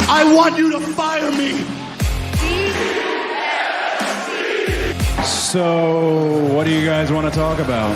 I want you to fire me. So, what do you guys want to talk about?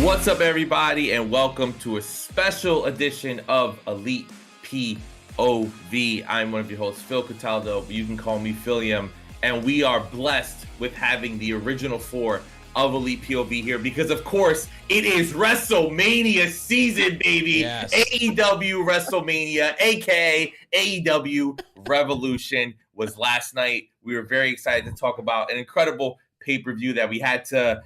What's up, everybody, and welcome to a special edition of Elite POV. I'm one of your hosts, Phil Cataldo, but you can call me Philium, and we are blessed with having the original four of Elite POV here because, of course, it is WrestleMania season, baby. Yes. AEW WrestleMania, aka AEW Revolution, was last night. We were very excited to talk about an incredible pay-per-view that we had to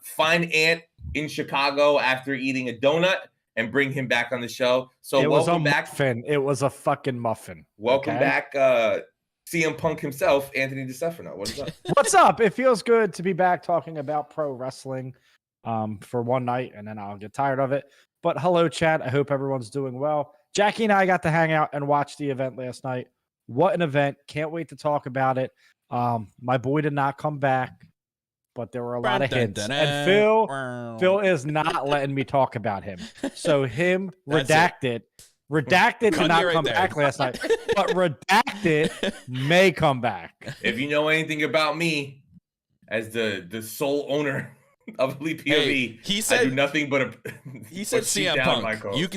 find Ant in Chicago after eating a donut and bring him back on the show. So welcome back. Muffin. It was a fucking muffin. Welcome back, CM Punk himself, Anthony DeStefano. What is up? What's up? It feels good to be back talking about pro wrestling for one night, and then I'll get tired of it. But hello, chat. I hope everyone's doing well. Jackie and I got to hang out and watch the event last night. What an event. Can't wait to talk about it. My boy did not come back, but there were a lot of hints. And Phil is not letting me talk about him. So him, redacted did not come back last night, but redacted may come back. If you know anything about me as the sole owner of Elite POV, he said, I do nothing but he said CM Punk. You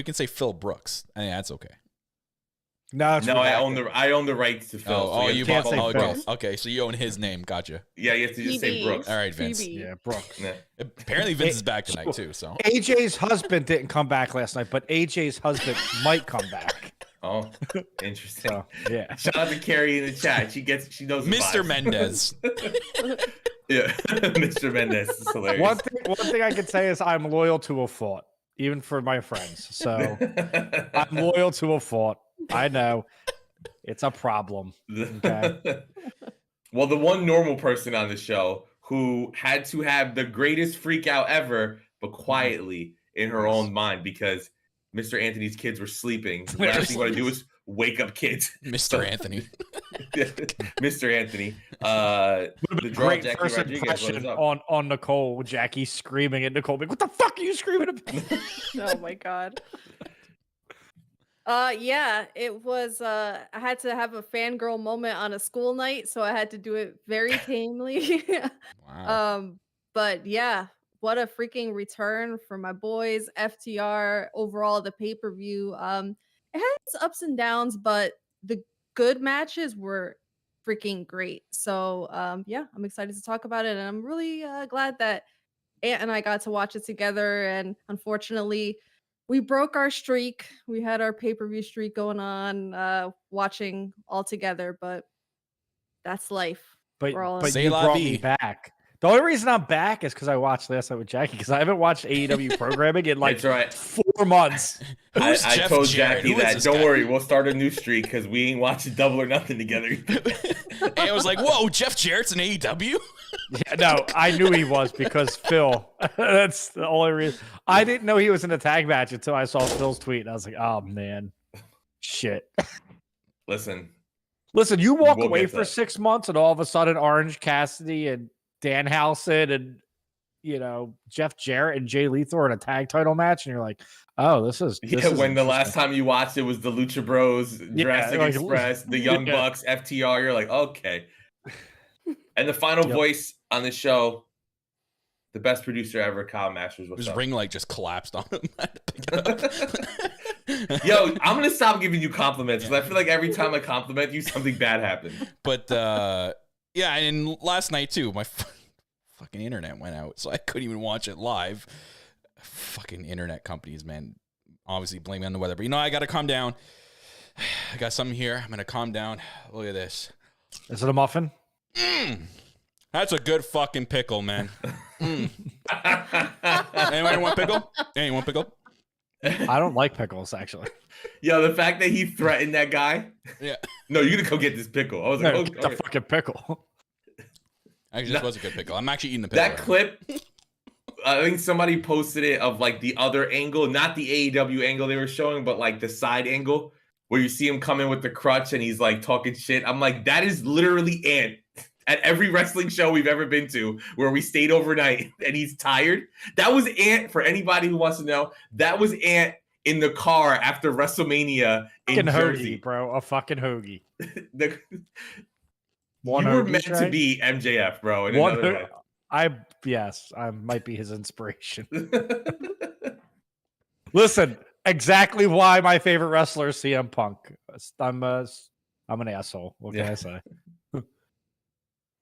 can say Phil Brooks. I mean, that's okay. No, I own the rights to Phil. Oh, so you can't bought. say Oh, Brooks. okay, so you own his name. Gotcha. Yeah, you have to just say Brooks. All right, Vince. Yeah, Brooks. Yeah. Apparently, Vince is back tonight too. So AJ's husband didn't come back last night, but AJ's husband might come back. Oh, interesting. So, yeah. Shout out to Carrie in the chat. She knows the Mr. vibes. Mendez. Yeah, Mr. Mendez is hilarious. One thing I can say is I'm loyal to a fault, even for my friends. So I'm loyal to a fault. I know it's a problem. Okay. Well, the one normal person on the show who had to have the greatest freak out ever, but quietly in her own mind because Mr. Anthony's kids were sleeping. The last thing you want to do is wake up kids. Mr. Anthony. Mr. Anthony. The draw, Great Jackie first Rodriguez. What is impression up? on Nicole. Jackie screaming at Nicole. Like, what the fuck are you screaming about? Oh my god. Yeah, it was I had to have a fangirl moment on a school night, so I had to do it very tamely. Wow. But yeah, what a freaking return for my boys. FTR overall, the pay-per-view. It has ups and downs, but the good matches were freaking great. So yeah, I'm excited to talk about it, and I'm really glad that Ant and I got to watch it together. And unfortunately, we broke our streak. We had our pay-per-view streak going on, watching all together, but that's life. But We're all but Say you la brought vie. me back. The only reason I'm back is because I watched last night with Jackie, because I haven't watched AEW programming in like That's right. 4 months. I Who's Jeff told Jarrett? Jackie Who is that. this Don't guy? worry, we'll start a new streak because we ain't watching Double or Nothing together. And I was like, whoa, Jeff Jarrett's in AEW? Yeah, no, I knew he was because Phil. That's the only reason. I didn't know he was in a tag match until I saw Phil's tweet, and I was like, oh man, shit. Listen, Listen, you walk We'll away get for that. 6 months, and all of a sudden, Orange Cassidy and Danhausen and Jeff Jarrett and Jay Lethal are in a tag title match, and you're like, oh, this is when the last time you watched it was the Lucha Bros, Jurassic like, Express, the Young yeah. Bucks, FTR, you're like, okay. And the final voice on the show, the best producer ever, Kyle Masters. What's His up? ring light just collapsed on him. I had to pick it up. Yo, I'm gonna stop giving you compliments because I feel like every time I compliment you, something bad happens. But yeah, and last night too, my fucking internet went out, so I couldn't even watch it live. Fucking internet companies, man. Obviously blaming on the weather, but I gotta calm down. I got something here. I'm gonna calm down. Look at this. Is it a muffin? That's a good fucking pickle, man. Anyone want pickle? Anyone want pickle? I don't like pickles, actually. Yo, the fact that he threatened that guy. Yeah. No, you gonna go get this pickle. I was like, No, okay. get the fucking pickle. Actually, this was a good pickle. I'm actually eating the pickle. That clip, I think somebody posted it of like the other angle, not the AEW angle they were showing, but like the side angle where you see him come in with the crutch and he's like talking shit. I'm like, that is literally Ant at every wrestling show we've ever been to where we stayed overnight and he's tired. That was Ant, for anybody who wants to know, that was Ant in the car after WrestleMania in Jersey. Hoagie, bro. A fucking hoagie. You One were hoagie meant to tray? be MJF, bro. In One another ho- I might be his inspiration. life. Listen, exactly why my favorite wrestler is CM Punk. I'm an asshole. What can I say?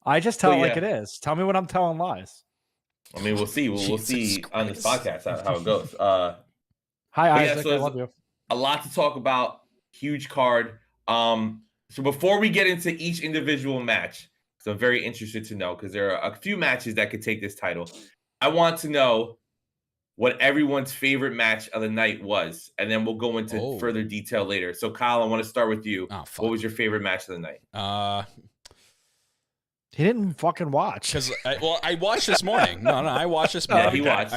I just tell it like it is. Tell me when I'm telling lies. I mean, we'll see. We'll see on this podcast how it goes. Hi, Isaac. So I love you. a lot to talk about. Huge card. So before we get into each individual match, so I'm very interested to know, because there are a few matches that could take this title. I want to know what everyone's favorite match of the night was, and then we'll go into further detail later. So, Kyle, I want to start with you. What was your favorite match of the night? He didn't fucking watch. Because I watched this morning. No, I watched this morning. Yeah, he watched.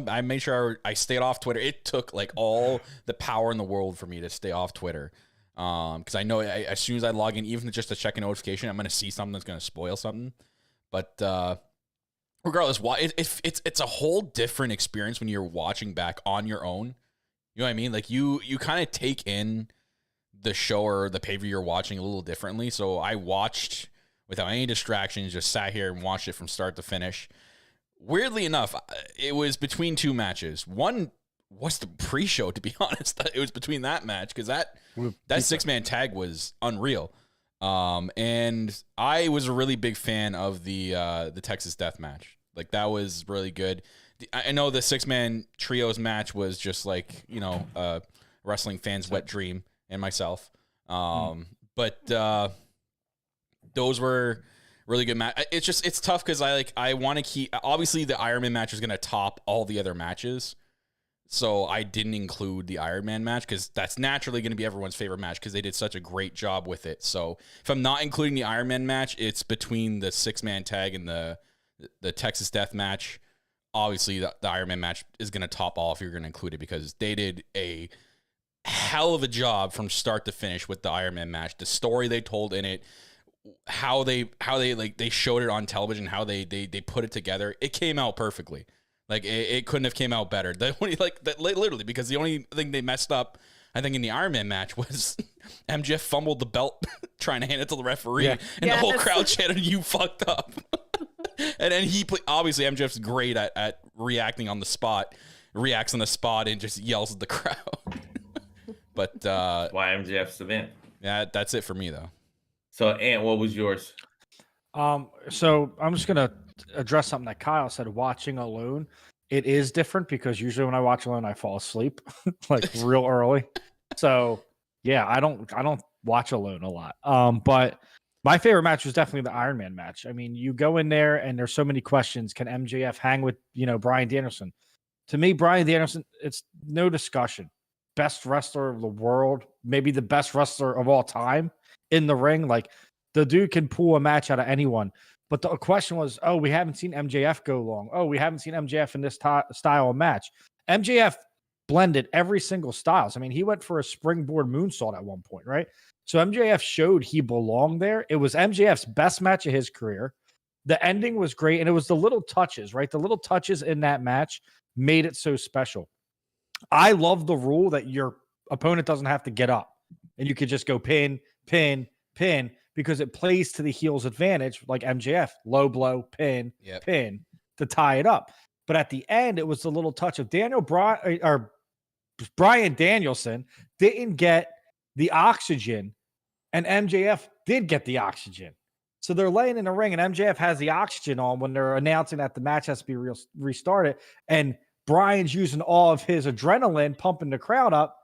I made sure I stayed off Twitter. It took like all the power in the world for me to stay off Twitter. Because I know as soon as I log in, even just to check a notification, I'm going to see something that's going to spoil something. But regardless, it's a whole different experience when you're watching back on your own. You know what I mean? Like you kind of take in the show or the pay-per-view you're watching a little differently. So I watched without any distractions, just sat here and watched it from start to finish. Weirdly enough, it was between two matches. One was the pre-show, to be honest. It was between that match because that six-man tag was unreal. And I was a really big fan of the Texas Death Match. Like that was really good. I know the six-man trios match was just like, wrestling fans' wet dream and myself. But those were really good match. It's tough because I want to keep, obviously the Iron Man match is going to top all the other matches. So I didn't include the Iron Man match because that's naturally going to be everyone's favorite match because they did such a great job with it. So if I'm not including the Iron Man match, it's between the six-man tag and the Texas Death Match. Obviously the Iron Man match is going to top all if you're going to include it because they did a hell of a job from start to finish with the Iron Man match. The story they told in it, how they showed it on television, how they put it together. It came out perfectly. Like it couldn't have came out better. Literally, because the only thing they messed up, I think, in the Iron Man match was MJF fumbled the belt trying to hand it to the referee, and the whole crowd chanted, "You fucked up." And then obviously MJF's great at reacting on the spot, reacts on the spot, and just yells at the crowd. But why MJF's the man? Yeah, that's it for me though. So, Ant, what was yours? So I'm just gonna address something that Kyle said. Watching alone, it is different because usually when I watch alone, I fall asleep like real early. So yeah, I don't watch alone a lot. But my favorite match was definitely the Iron Man match. I mean, you go in there and there's so many questions. Can MJF hang with Bryan Danielson? To me, Bryan Danielson, it's no discussion. Best wrestler of the world, maybe the best wrestler of all time in the ring. Like the dude can pull a match out of anyone. But the question was, we haven't seen MJF go long. We haven't seen MJF in this style of match. MJF blended every single styles. I mean, he went for a springboard moonsault at one point, right? So MJF showed he belonged there. It was MJF's best match of his career. The ending was great, and it was the little touches, right? The little touches in that match made it so special. I love the rule that your opponent doesn't have to get up, and you could just go pin, pin, pin, because it plays to the heel's advantage, like MJF, low blow, pin, pin, to tie it up. But at the end, it was the little touch of Bryan Danielson didn't get the oxygen, and MJF did get the oxygen. So they're laying in the ring, and MJF has the oxygen on when they're announcing that the match has to be restarted. And Bryan's using all of his adrenaline, pumping the crowd up.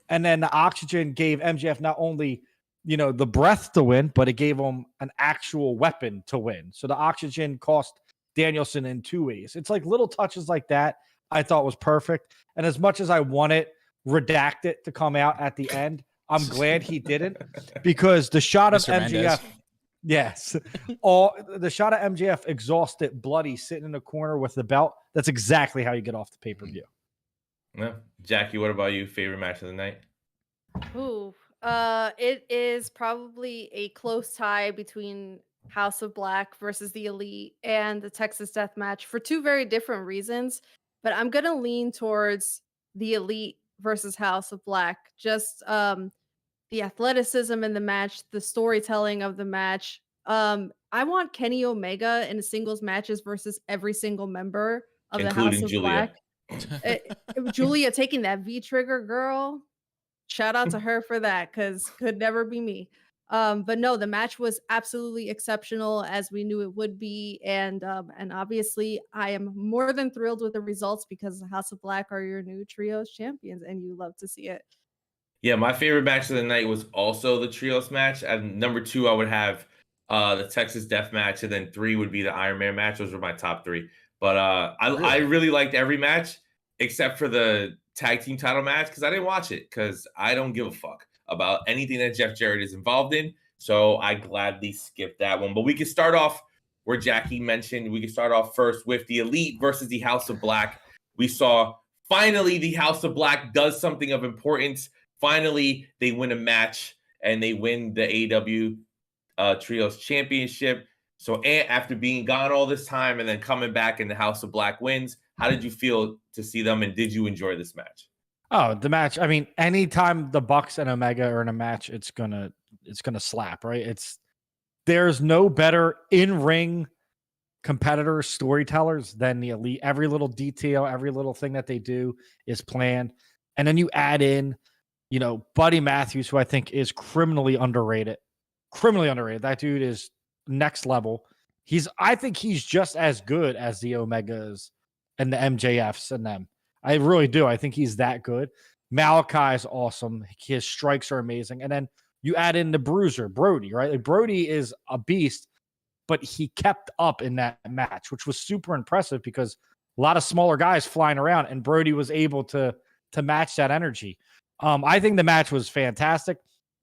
And then the oxygen gave MJF not only, the breath to win, but it gave him an actual weapon to win. So the oxygen cost Danielson in two ways. It's like little touches like that I thought was perfect. And as much as I wanted Redacted to come out at the end, I'm glad he didn't, because the shot of Mr. MJF, Mendez. yes, the shot of MJF exhausted, bloody, sitting in the corner with the belt. That's exactly how you get off the pay-per-view. Yeah. Jackie, what about you? Favorite match of the night? Ooh, it is probably a close tie between House of Black versus the Elite and the Texas Death Match for two very different reasons. But I'm gonna lean towards the Elite versus House of Black. Just the athleticism in the match, the storytelling of the match. I want Kenny Omega in singles matches versus every single member of the House including of Julia. Black. Julia taking that V trigger, girl. Shout out to her for that, because could never be me. But no, the match was absolutely exceptional, as we knew it would be, and obviously I am more than thrilled with the results because the House of Black are your new trios champions, and you love to see it. Yeah, my favorite match of the night was also the trios match. And number 2, I would have the Texas Death Match, and then 3 would be the Iron Man match. Those were my top 3. But I really liked every match except for the tag team title match, because I didn't watch it because I don't give a fuck about anything that Jeff Jarrett is involved in. So I gladly skipped that one. But we can start off where Jackie mentioned. We can start off first with the Elite versus the House of Black. We saw finally the House of Black does something of importance. Finally, they win a match and they win the AEW Trios Championship. So after being gone all this time and then coming back and the House of Black wins, how did you feel to see them, and did you enjoy this match? Oh, the match. I mean, anytime the Bucks and Omega are in a match, it's gonna slap, right? There's no better in-ring competitors, storytellers than the Elite. Every little detail, every little thing that they do is planned. And then you add in, Buddy Matthews, who I think is criminally underrated. That dude is next level. I think he's just as good as the Omegas and the MJFs and them. I really do. I think he's that good. Malachi is awesome. His strikes are amazing. And then you add in the bruiser, Brody, right? Like, Brody is a beast, but he kept up in that match, which was super impressive because a lot of smaller guys flying around, and Brody was able to match that energy. I think the match was fantastic.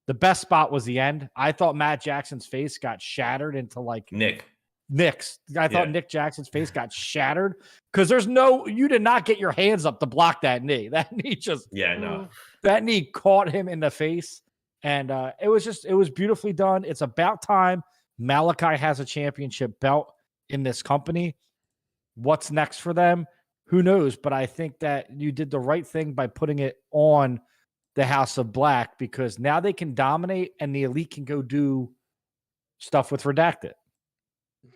The best spot was the end. I thought Matt Jackson's face got shattered into like Nick's. I thought Nick Jackson's face got shattered because you did not get your hands up to block that knee. That knee that knee caught him in the face. And it was beautifully done. It's about time Malachi has a championship belt in this company. What's next for them? Who knows? But I think that you did the right thing by putting it on the House of Black, because now they can dominate and the Elite can go do stuff with Redacted.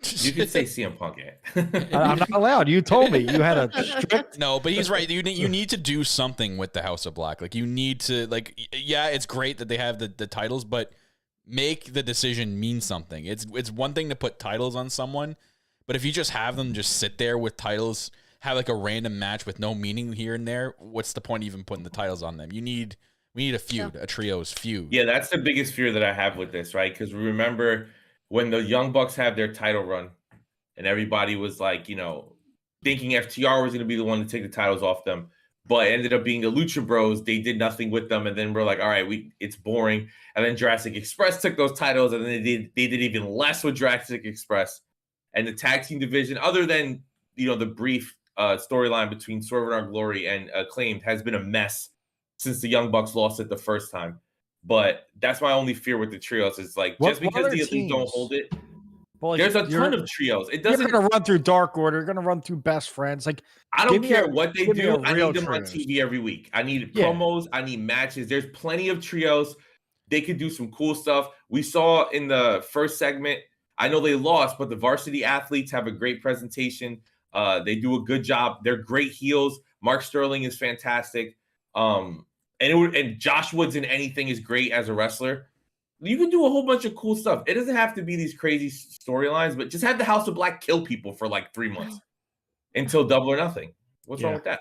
You can say CM Punk. I'm not allowed. You told me you had a strict. No, but he's right. You need to do something with the House of Black. Like, you need to, it's great that they have the titles, but make the decision mean something. It's one thing to put titles on someone, but if you just have them just sit there with titles, have like a random match with no meaning here and there, what's the point of even putting the titles on them? We need a feud, a trios feud. Yeah, that's the biggest fear that I have with this, right? Because remember when the Young Bucks had their title run and everybody was like, thinking FTR was going to be the one to take the titles off them, but it ended up being the Lucha Bros. They did nothing with them. And then we're like, all right, it's boring. And then Jurassic Express took those titles, and then they did even less with Jurassic Express. And the tag team division, other than, the brief storyline between Swerve and Our Glory and Acclaimed, has been a mess since the Young Bucks lost it the first time. But that's my only fear with the trios. Is like, just because the Elite don't hold it, there's a ton of trios. It doesn't. You're going to run through Dark Order. You're going to run through Best Friends. Like, I don't care what they do. I need them on TV every week. I need promos. I need matches. There's plenty of trios. They could do some cool stuff. We saw in the first segment, I know they lost, but the varsity athletes have a great presentation. They do a good job. They're great heels. Mark Sterling is fantastic. And Josh Woods in anything is great as a wrestler. You can do a whole bunch of cool stuff. It doesn't have to be these crazy storylines, but just have the House of Black kill people for like 3 months until Double or Nothing. What's wrong with that?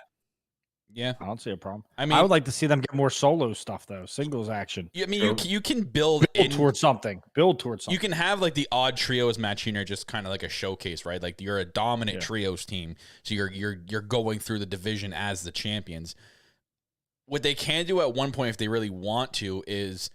Yeah, I don't see a problem. I mean, I would like to see them get more solo stuff though, singles action. I mean, you can build towards something. You can have like the odd trios match here, just kind of like a showcase, right? Like, you're a dominant trios team, so you're going through the division as the champions. What they can do at one point, if they really want to, is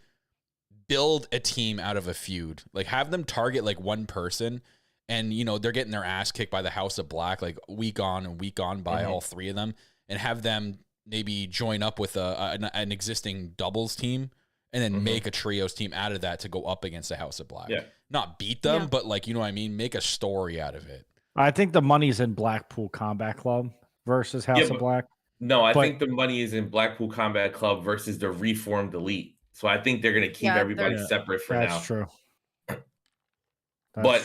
build a team out of a feud. Like, have them target like one person, and they're getting their ass kicked by the House of Black like week on and week on by all three of them, and have them maybe join up with an existing doubles team and then make a trios team out of that to go up against the House of Black. Yeah. Not beat them, but like, you know what I mean? Make a story out of it. I think the money's in Blackpool Combat Club versus House of Black. No, I think the money is in Blackpool Combat Club versus the reformed Elite. So I think they're going to keep everybody separate for now. That's true.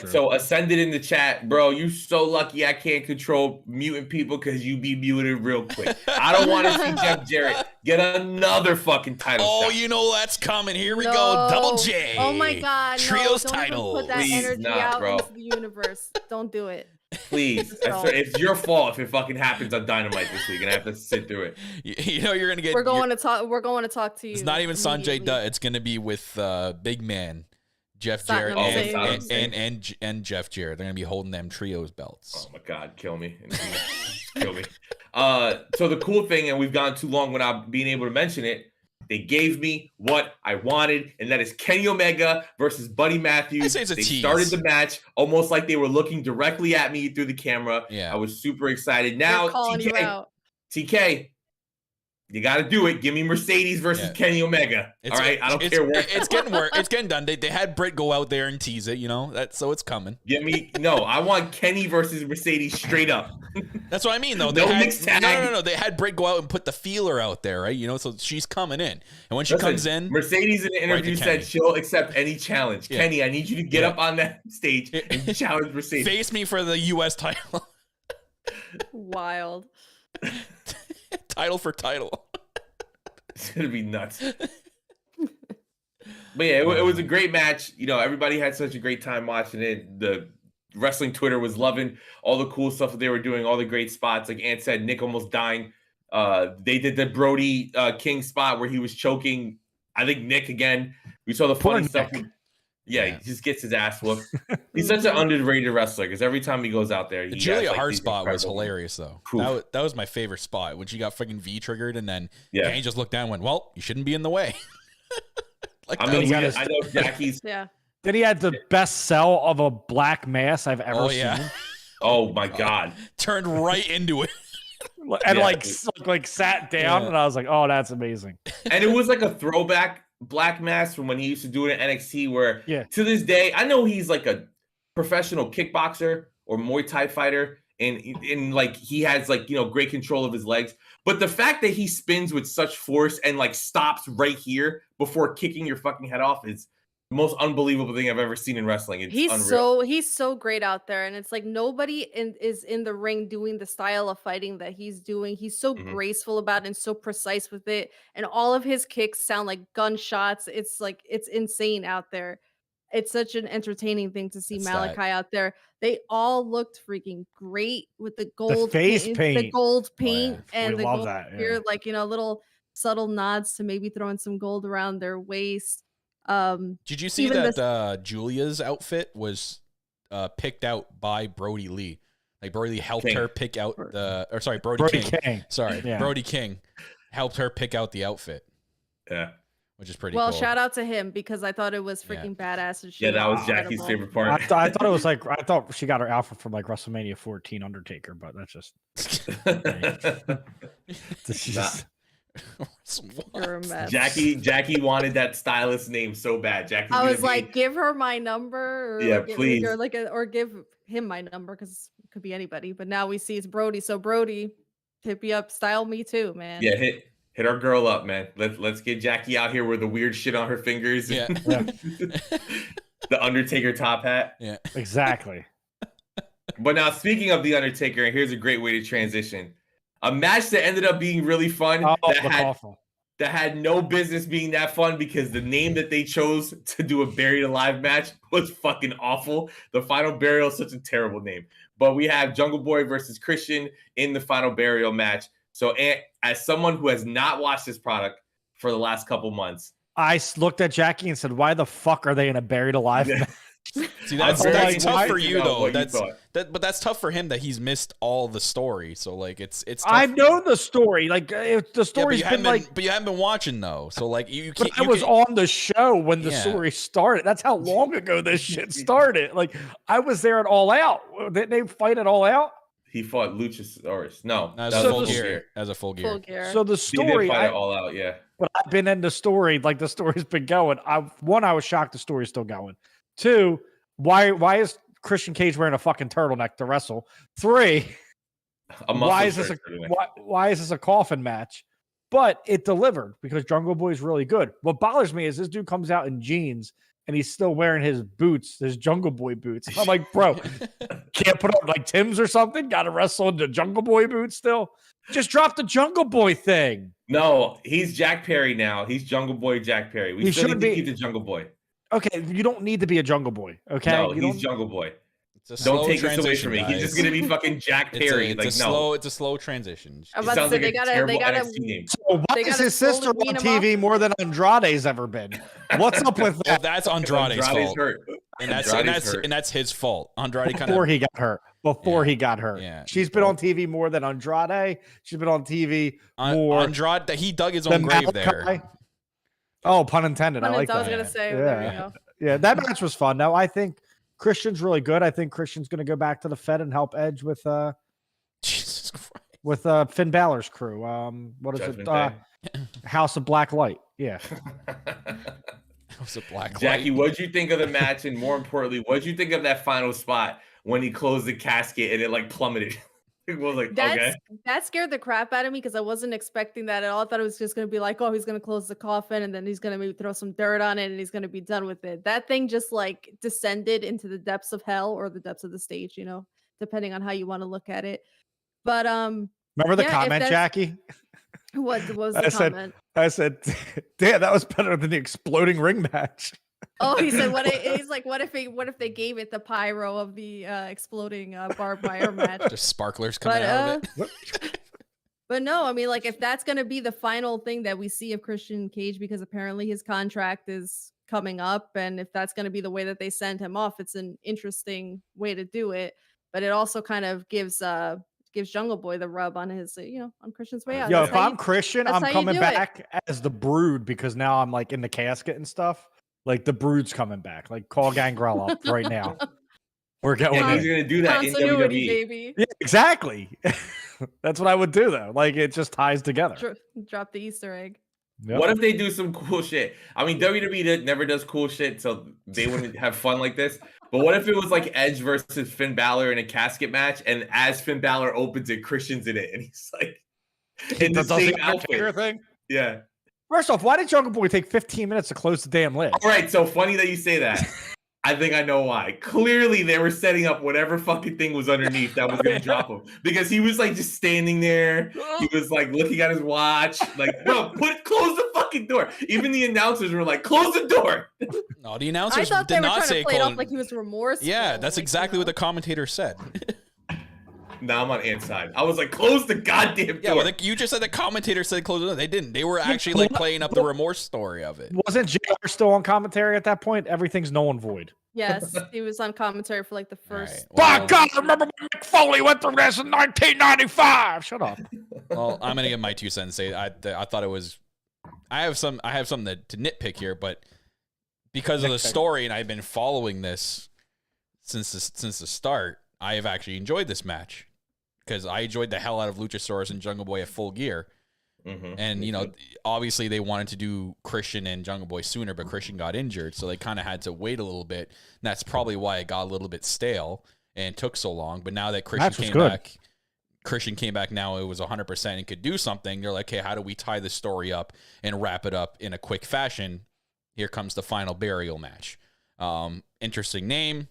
So Ascended in the chat, bro, you so lucky I can't control muting people because you be muted real quick. I don't want to see Jeff Jarrett get another fucking title shot. You know that's coming. Here we go. Double J. Oh my God. Trios don't title. Even put that energy out into the universe. Don't do it. Please. It's your fault if it fucking happens on Dynamite this week and I have to sit through it. You know you're gonna get. We're going to talk to you. It's not even Sanjay Dutt. It's gonna be with Big Man. Jeff Jarrett and Jeff Jarrett. They're gonna be holding them trios belts. Oh my God, kill me. Kill me. So the cool thing, and we've gone too long without being able to mention it, they gave me what I wanted, and that is Kenny Omega versus Buddy Matthews. They tease. Started the match almost like they were looking directly at me through the camera. Yeah. I was super excited. Now TK, you got to do it. Give me Mercedes versus Kenny Omega. All right, I don't care where it's getting work. It's getting done. They had Britt go out there and tease it. You know so it's coming. I want Kenny versus Mercedes straight up. That's what I mean, though. Mixed tag. No. They had Britt go out and put the feeler out there, right? You know, so she's coming in, and when she comes in, Mercedes in the interview said she'll accept any challenge. Yeah. Kenny, I need you to get up on that stage and challenge Mercedes. Face me for the U.S. title. Wild. Title for title. It's gonna be nuts. But yeah, it was a great match. You know, everybody had such a great time watching it. The wrestling Twitter was loving all the cool stuff that they were doing, all the great spots. Like Ant said, Nick almost dying. They did the Brody King spot where he was choking. I think Nick again. We saw the funny stuff. Yeah, he just gets his ass whooped. He's such an underrated wrestler because every time he goes out there, the Julia Hart spot was hilarious though. That was my favorite spot when she got freaking V triggered and then Kane just looked down and went, "Well, you shouldn't be in the way." I know Jackie's. Then he had the best sell of a black mass I've ever seen. Oh my God! Turned right into it. And like sat down and I was like, "Oh, that's amazing." And it was like a throwback black mass from when he used to do it in NXT where to this day, I know he's like a professional kickboxer or Muay Thai fighter and like he has like, you know, great control of his legs. But the fact that he spins with such force and like stops right here before kicking your fucking head off is the most unbelievable thing I've ever seen in wrestling. It's unreal. He's so great out there, and it's like nobody is in the ring doing the style of fighting that he's doing. He's so graceful about it and so precise with it, and all of his kicks sound like gunshots. It's like it's insane out there. It's such an entertaining thing to see Malachi out there. They all looked freaking great with the gold paint, the gold paint, and we the love gold that. here, like, you know, little subtle nods to maybe throwing some gold around their waist. Did you see that Julia's outfit was picked out by Brody Lee? Like Brody Lee helped her pick out Brody King. Sorry, Brody King helped her pick out the outfit. Yeah, which is pretty well. cool. Shout out to him because I thought it was freaking badass. And that was Jackie's favorite part. I thought it was like I thought she got her outfit from like WrestleMania 14 Undertaker, but that's just. You're a mess. Jackie wanted that stylist name so bad. I was like, give her my number, or please, or give him my number because it could be anybody. But now we see it's Brody. So Brody, hit me up, style me too, man. Yeah, hit our girl up, man. Let's get Jackie out here with the weird shit on her fingers. Yeah, the Undertaker top hat. Yeah, exactly. But now, speaking of the Undertaker, here's a great way to transition. A match that ended up being really fun that had no business being that fun because the name that they chose to do a Buried Alive match was fucking awful. The Final Burial is such a terrible name. But we have Jungle Boy versus Christian in the Final Burial match. So as someone who has not watched this product for the last couple months, I looked at Jackie and said, "Why the fuck are they in a Buried Alive match?" See, that's tough for you though. But that's tough for him that he's missed all the story. So like it's tough. I've known the story. Like the story's been like, but you haven't been watching though. So like you can't. But I was on the show when the story started. That's how long ago this shit started. Like I was there at All Out. Didn't they fight it All Out? He fought Luchasaurus. No, As that a was full Full gear. As a full gear. Full gear. So the He did story, fight it all out, yeah. but I've been in the story, like the story's been going. I was shocked the story's still going. 2, why is Christian Cage wearing a fucking turtleneck to wrestle? 3, why is this a coffin match? But it delivered because Jungle Boy is really good. What bothers me is this dude comes out in jeans and he's still wearing his boots, his Jungle Boy boots. I'm like, bro, can't put on like Tim's or something? Got to wrestle in the Jungle Boy boots still? Just drop the Jungle Boy thing. No, he's Jack Perry now. He's Jungle Boy Jack Perry. We still need to keep the Jungle Boy. Okay, you don't need to be a Jungle Boy. Okay, No, he's Jungle Boy. Don't take this away from me. Guys. He's just gonna be fucking Jack Perry. It's a slow transition. I'm about to say they gotta. So why is his sister on TV more than Andrade's ever been? What's up with that? Well, that's Andrade's fault. Hurt. And that's his fault. Andrade kind of before he got hurt. He got hurt. Yeah. She's been on TV more than Andrade. She's been on TV more. Andrade, he dug his own grave there. Oh, pun intended. I like that. I was gonna say. Yeah. There we go. Yeah, that match was fun. Now I think Christian's really good. I think Christian's going to go back to the Fed and help Edge with Jesus Christ. With Finn Balor's crew. What is Judgment it? House of Black Light. Yeah. House of Black Jackie, Light. what'd you think of the match? And more importantly, what'd you think of that final spot when he closed the casket and it like plummeted? It was like, okay. That scared the crap out of me because I wasn't expecting that at all. I thought it was just going to be like, oh, he's going to close the coffin and then he's going to maybe throw some dirt on it and he's going to be done with it. That thing just like descended into the depths of hell or the depths of the stage, depending on how you want to look at it. But remember the comment, Jackie? What was the comment? I said, damn, that was better than the exploding ring match. Oh, he said, he's like, what if they gave it the pyro of the exploding barbed wire match? Just sparklers coming out of it. But no, I mean, like, if that's going to be the final thing that we see of Christian Cage, because apparently his contract is coming up, and if that's going to be the way that they send him off, it's an interesting way to do it. But it also kind of gives Jungle Boy the rub on his, on Christian's way out. Yo, if I'm Christian, I'm coming back as the Brood because now I'm like in the casket and stuff. Like the Brood's coming back. Like call Gangrel up right now. We're going. Yeah, he's gonna do that in WWE, baby. Yeah, exactly. That's what I would do though. Like it just ties together. Drop the Easter egg. Yep. What if they do some cool shit? I mean, WWE never does cool shit, so they wouldn't have fun like this. But what if it was like Edge versus Finn Balor in a casket match, and as Finn Balor opens it, Christian's in it, and he's like in the same outfit thing? Yeah. First off, why did Jungle Boy take 15 minutes to close the damn lid? All right, so funny that you say that. I think I know why. Clearly, they were setting up whatever fucking thing was underneath that was going to drop him. Because he was like just standing there. He was like looking at his watch. Like, bro, close the fucking door. Even the announcers were like, close the door. No, the announcers I thought did they were not trying say to play it off like he was remorseful. Yeah, that's exactly what the commentator said. Now I'm on Ant's side. I was like, close the goddamn door. Yeah, well, you just said the commentator said close the door. They didn't. They were actually like playing up the remorse story of it. Wasn't JR still on commentary at that point? Everything's null and void. Yes, he was on commentary for like the first. By God, remember when Mick Foley went through this in 1995? Shut up. Well, I'm gonna give my 2 cents. I thought it was. I have something to nitpick here, but because of the story, and I've been following this since the start, I have actually enjoyed this match because I enjoyed the hell out of Luchasaurus and Jungle Boy at Full Gear. Mm-hmm. And, obviously they wanted to do Christian and Jungle Boy sooner, but Christian got injured. So they kind of had to wait a little bit. And that's probably why it got a little bit stale and took so long. But now that Christian came back now, it was 100% and could do something. They're like, hey, how do we tie the story up and wrap it up in a quick fashion? Here comes the final burial match. Interesting name.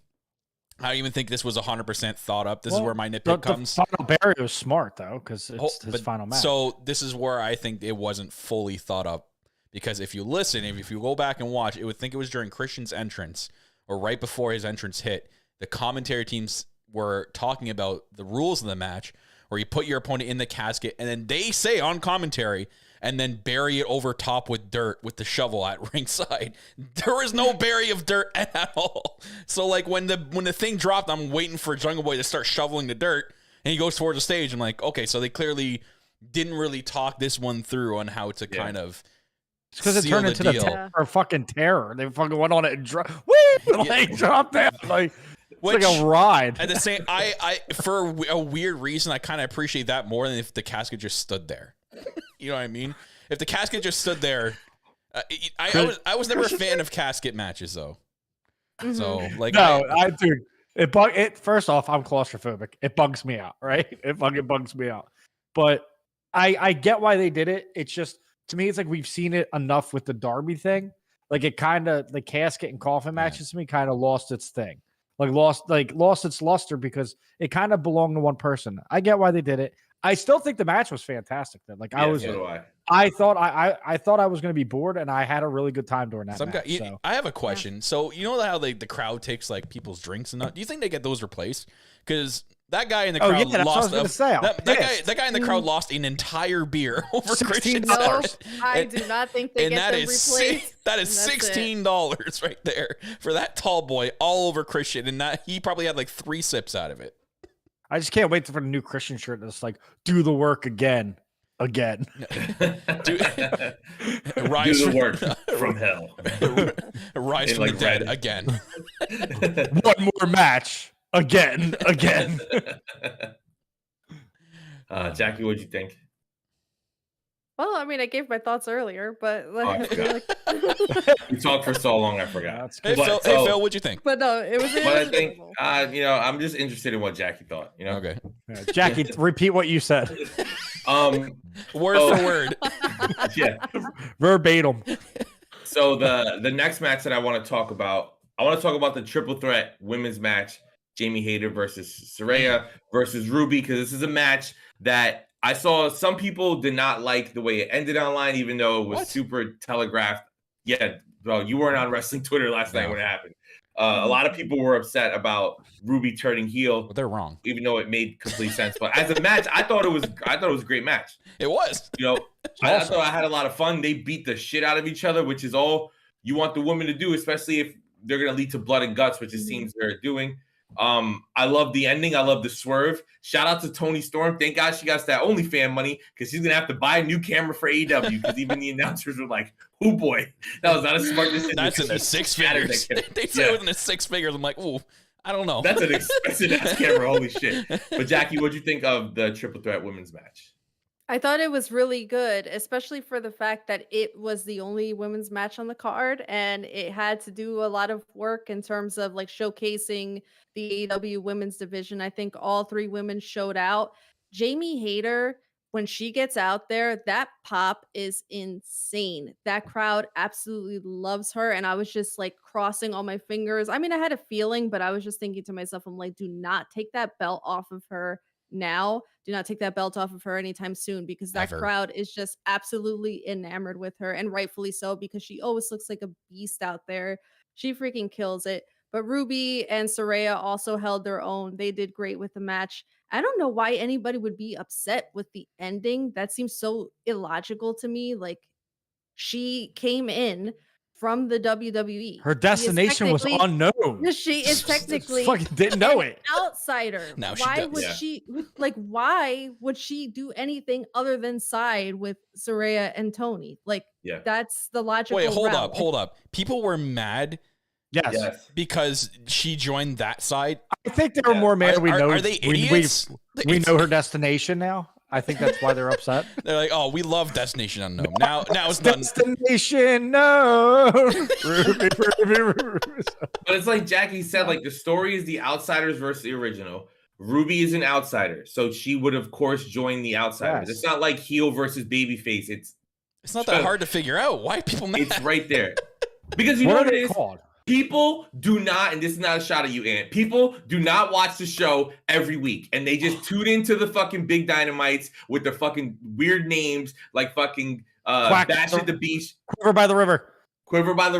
I don't even think this was 100% thought up. This is where my nitpick comes. The final burial is smart, though, because it's his final match. So this is where I think it wasn't fully thought up. Because if you listen, if you go back and watch, it would think it was during Christian's entrance or right before his entrance hit. The commentary teams were talking about the rules of the match where you put your opponent in the casket and then they say on commentary and then bury it over top with dirt with the shovel at ringside. There was no bury of dirt at all. So like when the thing dropped, I'm waiting for Jungle Boy to start shoveling the dirt and he goes towards the stage. I'm like, okay, so they clearly didn't really talk this one through on how to kind of because it turned into the fucking terror. They fucking went on it and dropped. Dropped that. Like It's like a ride. At the same, I for a weird reason, I kind of appreciate that more than if the casket just stood there. You know what I mean? If the casket just stood there, I was never a fan of casket matches though. So like, dude, first off, I'm claustrophobic. It bugs me out, right? It fucking bugs me out. But I get why they did it. It's just, to me, it's like we've seen it enough with the Darby thing. Like it kind of, the casket and coffin matches to me kind of lost its thing. Lost its luster because it kind of belonged to one person. I get why they did it. I still think the match was fantastic. Then, like I thought I was going to be bored, and I had a really good time during that match. I have a question. So you know how the crowd takes like people's drinks and that? Do you think they get those replaced? Because that guy in the crowd lost. That guy in the crowd lost an entire beer over Christian. No, I do not think they get them replaced. That is $16 right there for that tall boy all over Christian, and that he probably had like 3 sips out of it. I just can't wait for the new Christian shirt that's like, do the work again. Do the work from hell. Rise from the dead again. One more match. Again. Jackie, what'd you think? Well, I mean, I gave my thoughts earlier, but You talked for so long, I forgot. Hey, Phil, what'd you think? But no, it was. But I think, I'm just interested in what Jackie thought. Okay, Jackie, repeat what you said. Word for word. Yeah, verbatim. So the next match that I want to talk about, the triple threat women's match: Jamie Hayter versus Saraya versus Ruby, because this is a match that I saw some people did not like the way it ended online, even though it was super telegraphed. Yeah, well, you weren't on wrestling Twitter last night when it happened. A lot of people were upset about Ruby turning heel. But they're wrong, even though it made complete sense. But as a match, I thought it was a great match. It was. I thought I had a lot of fun. They beat the shit out of each other, which is all you want the women to do, especially if they're going to lead to blood and guts, which it seems they're doing. I love the ending. I love the swerve. Shout out to Toni Storm. Thank God she got that OnlyFans money, because she's gonna have to buy a new camera for AEW, because even the announcers were like, "Oh boy, that was not a smart decision." That's in the 6 figures. They said it was in the 6 figures. I'm like, ooh, I don't know. That's an expensive ass camera. Holy shit! But Jackie, what'd you think of the triple threat women's match? I thought it was really good, especially for the fact that it was the only women's match on the card, and it had to do a lot of work in terms of like showcasing the AEW women's division. I think all 3 women showed out. Jamie Hayter, when she gets out there, that pop is insane. That crowd absolutely loves her, and I was just like crossing all my fingers. I mean, I had a feeling, but I was just thinking to myself, I'm like, do not take that belt off of her now. Do not take that belt off of her anytime soon, because that crowd is just absolutely enamored with her, and rightfully so, because she always looks like a beast out there. She freaking kills it. But Ruby and Saraya also held their own. They did great with the match. I don't know why anybody would be upset with the ending. That seems so illogical to me. Like, she came in from the WWE. Her destination was unknown. She is technically fucking didn't know it. Outsider. Now why would she do anything other than side with Saraya and Tony? Like, that's the logical Wait, route. hold up. People were mad. Yes. Because she joined that side. I think they were more mad. Are they idiots? We know her destination now. I think that's why they're upset. They're like, oh, we love Destination Unknown. Now it's done. Destination Unknown. But it's like Jackie said, like the story is the outsiders versus the original. Ruby is an outsider, so she would of course join the outsiders. It's not like heel versus babyface. It's not that hard to figure out. Why are people mad? It's right there. Because you know what it is? Called? People do not, and this is not a shot at you, Ant. People do not watch the show every week, and they just tune into the fucking big dynamites with their fucking weird names, like fucking Bash at the Beach, Quiver by the River, Quack by the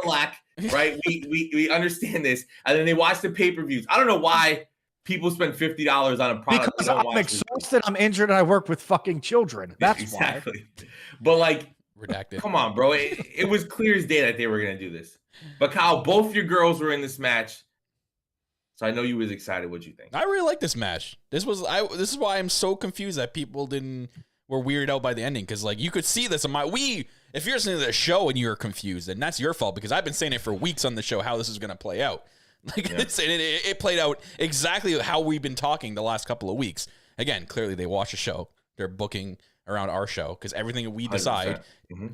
Lack. Right? We understand this, and then they watch the pay-per-views. I don't know why people spend $50 on a product. Because I'm exhausted, I'm injured, and I work with fucking children. That's exactly why. But like. Redacted. Come on, bro. It was clear as day that they were going to do this. But Kyle, both your girls were in this match. So I know you was excited. What'd you think? I really like this match. This is why I'm so confused that people were weirded out by the ending. Because like you could see this on if you're listening to the show and you're confused, then that's your fault, because I've been saying it for weeks on the show how this is going to play out. Like it played out exactly how we've been talking the last couple of weeks. Again, clearly they watch a show. They're booking around our show because everything we decide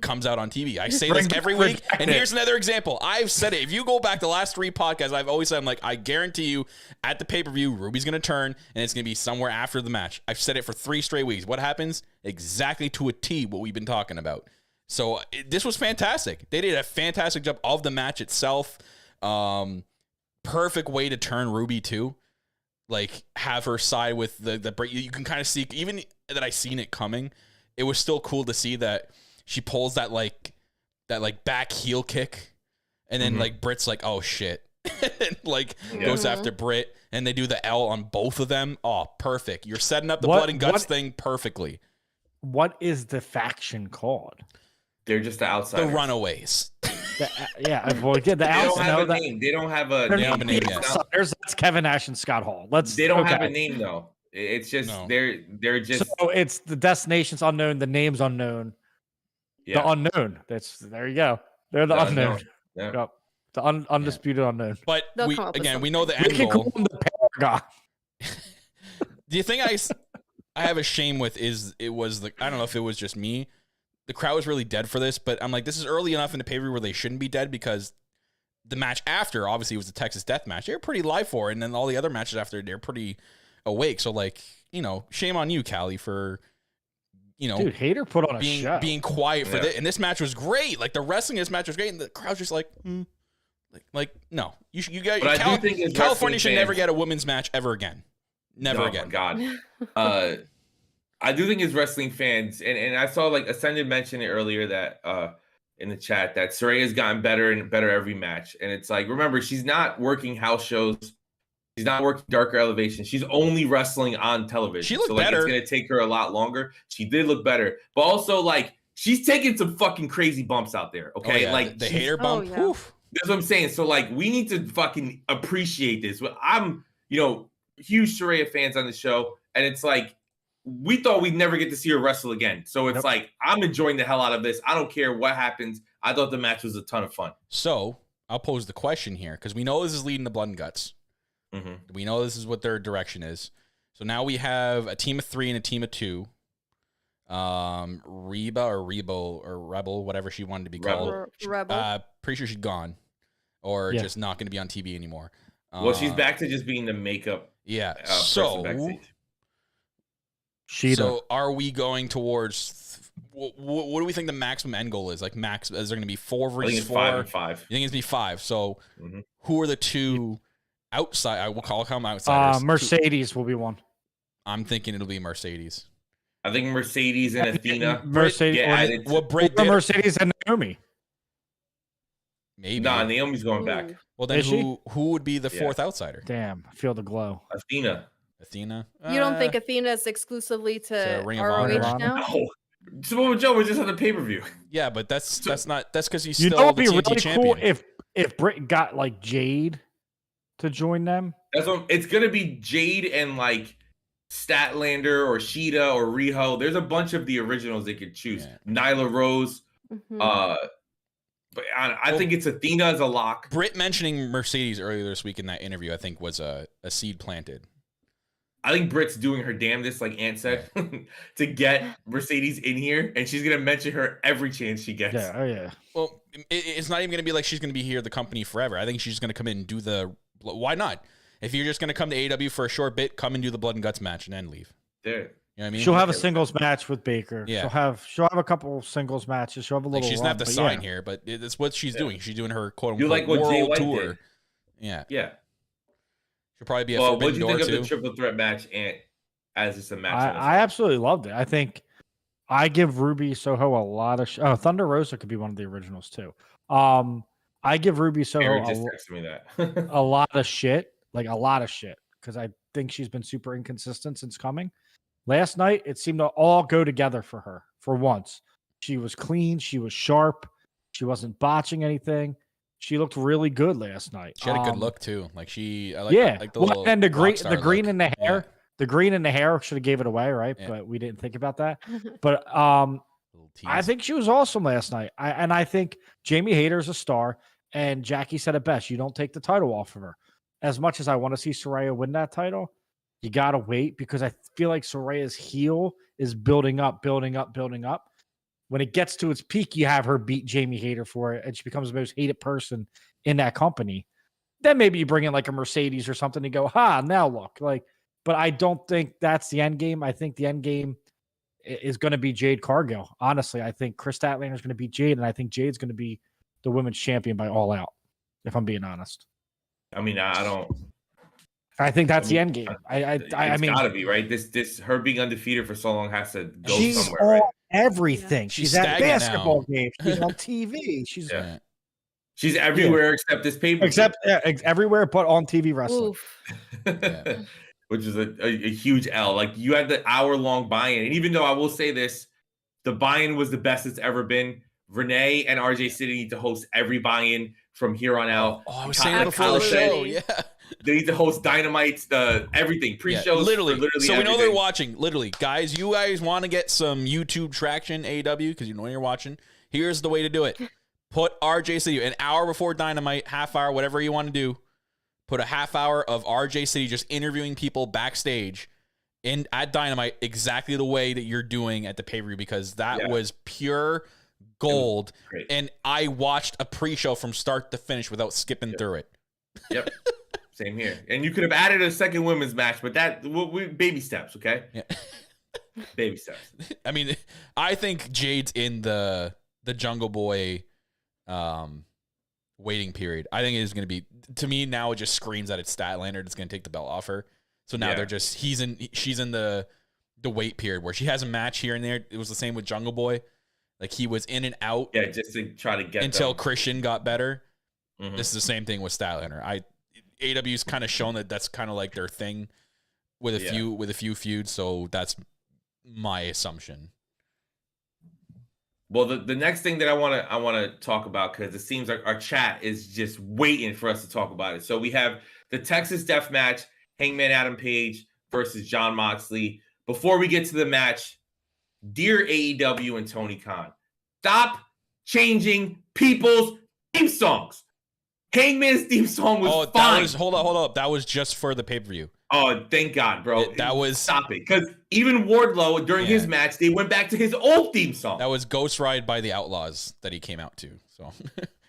comes out on TV. I say this every week, and here's another example. I've said it. If you go back the last 3 podcasts, I've always said, I'm like, I guarantee you at the pay-per-view, Ruby's going to turn, and it's going to be somewhere after the match. I've said it for 3 straight weeks. What happens? Exactly to a T what we've been talking about. So this was fantastic. They did a fantastic job of the match itself. Perfect way to turn Ruby too. Like have her side with the break. You can kind of see, even that I seen it coming, it was still cool to see that she pulls that back heel kick, and then like Britt's like, oh shit, and goes after Britt, and they do the L on both of them. Oh, perfect. You're setting up the blood and guts thing perfectly. What is the faction called? They're just the outsiders. The Runaways. Yeah, well, the they don't have a name. They don't have a name. That's Kevin Nash and Scott Hall. They don't have a name though. It's just they're just. So it's the destination's unknown, the name's unknown, the unknown. There you go. They're the unknown. Yeah. Yep. The undisputed unknown. But we know the end goal. The Paragon. The thing I have a shame with is I don't know if it was just me. The crowd was really dead for this, but I'm like, this is early enough in the pay-per-view where they shouldn't be dead because the match after, obviously, was the Texas Death Match. They were pretty live for it, and then all the other matches after, they're pretty awake. So, shame on you, Callie, for, Dude, Hater put on a show. Being quiet for this. And this match was great. Like, the wrestling in this match was great, and the crowd's just like, no. California should never get a women's match ever again. Never again. My God. I do think as wrestling fans, and I saw Ascended mention it earlier that in the chat that Soraya's gotten better and better every match. And it's like, remember, she's not working house shows. She's not working Darker Elevation. She's only wrestling on television. She looked better. It's going to take her a lot longer. She did look better. But also, she's taking some fucking crazy bumps out there, okay? Oh, yeah. The hater bump. Oh, yeah. That's what I'm saying. So, we need to fucking appreciate this. I'm, huge Soraya fans on the show. And it's like, we thought we'd never get to see her wrestle again. So it's I'm enjoying the hell out of this. I don't care what happens. I thought the match was a ton of fun. So I'll pose the question here because we know this is leading to Blood and Guts. We know this is what their direction is. So now we have a team of 3 and a team of 2. Reba or Rebo or Rebel, whatever she wanted to be called. Rebel. Pretty sure she's gone or just not going to be on TV anymore. Well, she's back to just being the makeup. Yeah. Person backstage. So are we going towards what do we think the maximum end goal is? Is there going to be 4 versus 4? 5 and 5. You think it's going to be 5? So who are the 2 outside? I will call them outsiders. Mercedes will be one. I'm thinking it'll be Mercedes. I think Mercedes and Athena. Mercedes. Britt did. Mercedes and Naomi. Maybe. Nah, Naomi's going back. Well, then who would be the 4th outsider? Damn, I feel the glow. Athena. You don't think Athena is exclusively to Ring of ROH Honor? now? No. Samoa Joe was just on the pay-per-view. Yeah, but that's because he's still it'd the be TNT really champion. cool if Britt got Jade to join them. It's gonna be Jade and Statlander or Sheeta or Riho. There's a bunch of the originals they could choose. Yeah. Nyla Rose. But I think it's Athena as a lock. Britt mentioning Mercedes earlier this week in that interview, I think, was a seed planted. I think Britt's doing her damnedest, like Ant said, to get Mercedes in here, and she's gonna mention her every chance she gets. Yeah, oh yeah. Well, it's not even gonna be like she's gonna be here at the company forever. I think she's gonna come in and do the. Why not? If you're just gonna come to AEW for a short bit, come and do the Blood and Guts match and then leave. There. You know what I mean? She'll have a singles match with Baker. Yeah. She'll have a couple singles matches. She'll have a little. She doesn't have to sign here, but it's what she's doing. She's doing her quote unquote what Jay world White tour. did. Yeah. Yeah. She'll probably be a What Forbidden do you think Door of too. the triple threat match, Ant? As it's a match. I absolutely loved it. I think I give Ruby Soho a lot of Thunder Rosa could be one of the originals too. I give Ruby Soho just texted me that. a lot of shit, because I think she's been super inconsistent since coming. Last night, it seemed to all go together for her for once. She was clean. She was sharp. She wasn't botching anything. She looked really good last night. She had a good look too. Like the and the green look. in the hair. Yeah. The green in the hair should have gave it away, right? Yeah. But we didn't think about that. But I think she was awesome last night. I think Jamie Hayter's a star, and Jackie said it best. You don't take the title off of her. as much as I want to see Saraya win that title, you gotta wait because I feel like Soraya's heel is building up. When it gets to its peak, you have her beat Jamie Hayter for it, and she becomes the most hated person in that company. Then maybe you bring in like a Mercedes or something and go, now look. But I don't think that's the end game. I think the end game is going to be Jade Cargill. Honestly, I think Chris Statlander is going to beat Jade, and I think Jade's going to be the women's champion by All Out, if I'm being honest. I mean, I don't. I think that's the end game. I mean, gotta be right. This her being undefeated for so long has to go she's somewhere. on Right? everything. She's She's at stagnant basketball now. games. She's on TV. She's She's everywhere except this paper. except everywhere but on TV wrestling. Oof. Which is a huge L. Like you had the hour-long buy-in, and even though I will say this, the buy-in was the best it's ever been. Renee and RJ City need to host every buy-in from here on out. Oh, I was saying that before the show. Yeah. They need to host Dynamites, everything, pre-shows. Literally. So we know everything. they're watching. Literally, guys, you guys want to get some YouTube traction, AEW, because you know you're watching. Here's the way to do it. Put RJ City an hour before Dynamite, half hour, whatever you want to do. Put a half hour of RJ City just interviewing people backstage at Dynamite exactly the way that you're doing at the pay-per-view, because that was pure gold. And I watched a pre-show from start to finish without skipping through it. Yep. Same here. And you could have added a second women's match, but we baby steps, okay? Yeah. Baby steps. I mean, I think Jade's in the Jungle Boy waiting period. I think it is going to be, to me now it just screams that it's Statlander that's going to take the belt off her. So now she's in the wait period where she has a match here and there. It was the same with Jungle Boy. Like he was in and out. Yeah, just to try to get until them. Christian got better. This is the same thing with Statlander. AEW's kind of shown that that's kind of like their thing with a few feuds. So that's my assumption. Well, the next thing that I want to talk about, because it seems like our chat is just waiting for us to talk about it. So we have the Texas Death Match, Hangman Adam Page versus Jon Moxley. Before we get to the match, dear AEW and Tony Khan, stop changing people's theme songs. Hangman's theme song was fine. Hold up. That was just for the pay-per-view. Oh, thank God, bro. Stop it. Because even Wardlow, during his match, they went back to his old theme song. That was Ghost Ride by the Outlaws that he came out to. So, all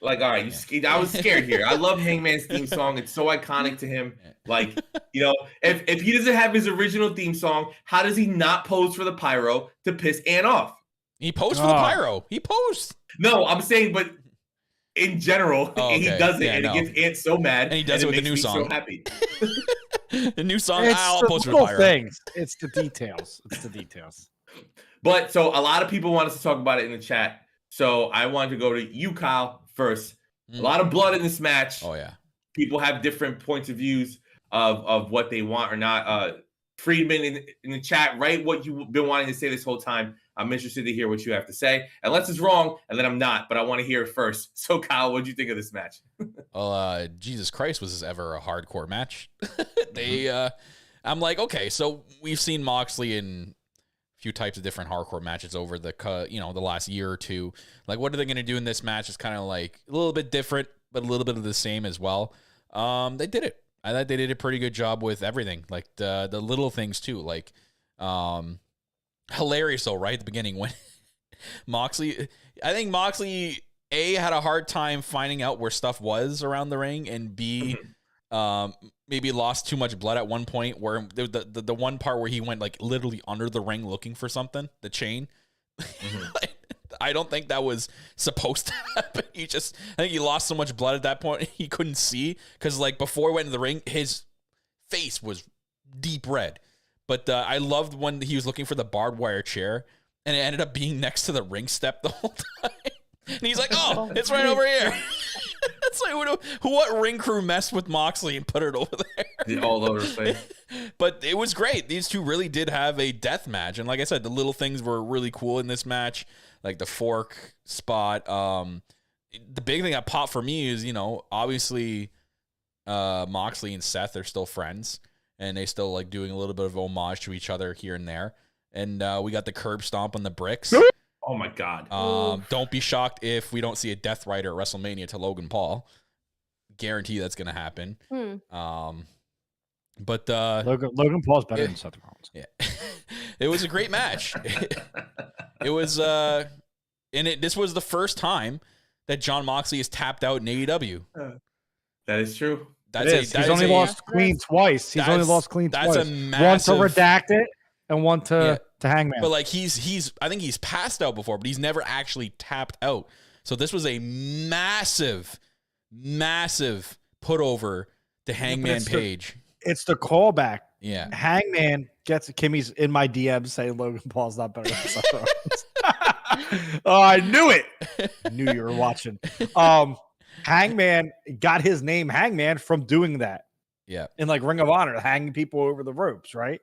right, I was scared here. I love Hangman's theme song. It's so iconic to him. Like, if he doesn't have his original theme song, how does he not pose for the pyro to piss Ann off? He posed for the pyro. He posed. No, I'm saying, but in general, he does it, and it gets Ant so mad, and he does it with the new song. So happy. The new song. I'll post for the pyro. Things. It's the details. But so a lot of people want us to talk about it in the chat. So I wanted to go to you, Kyle, first. A lot of blood in this match. Oh yeah. People have different points of views of what they want or not. Friedman in the chat, write what you've been wanting to say this whole time. I'm interested to hear what you have to say. Unless it's wrong, and then I'm not, but I want to hear it first. So, Kyle, what did you think of this match? Well, Jesus Christ, was this ever a hardcore match? I'm like, okay, so we've seen Moxley in a few types of different hardcore matches over the last year or two. Like, what are they going to do in this match? It's kind of like a little bit different, but a little bit of the same as well. They did it. I thought they did a pretty good job with everything, like the little things too, like hilarious though, right at the beginning when Moxley had a hard time finding out where stuff was around the ring, and B maybe lost too much blood at one point where the one part where he went like literally under the ring looking for something, the chain. I don't think that was supposed to happen. I think he lost so much blood at that point he couldn't see, because like before he went into the ring, his face was deep red. But I loved when he was looking for the barbed wire chair, and it ended up being next to the ring step the whole time. And he's like, "Oh, it's right over here." It's like, what ring crew messed with Moxley and put it over there? All over the place. But it was great. These two really did have a death match, and like I said, the little things were really cool in this match. Like the fork spot. The big thing that popped for me is, obviously Moxley and Seth are still friends, and they still like doing a little bit of homage to each other here and there. And we got the curb stomp on the bricks. Oh my God. Don't be shocked if we don't see a Death Rider at WrestleMania to Logan Paul. guarantee that's going to happen. But Logan Paul's better than Seth Rollins. Yeah, it was a great match. It was, this was the first time that Jon Moxley has tapped out in AEW. That is true. He's only lost clean twice. He's only lost clean twice. That's a massive, one to Redacted and one to Hangman. But like I think he's passed out before, but he's never actually tapped out. So this was a massive put over to Hangman Page. It's the callback. Yeah. Hangman gets Kimmy's in my DMs saying Logan Paul's not better than Seth Rollins. Oh, I knew it. I knew you were watching. Hangman got his name Hangman from doing that. Yeah. In like Ring of Honor, hanging people over the ropes, right?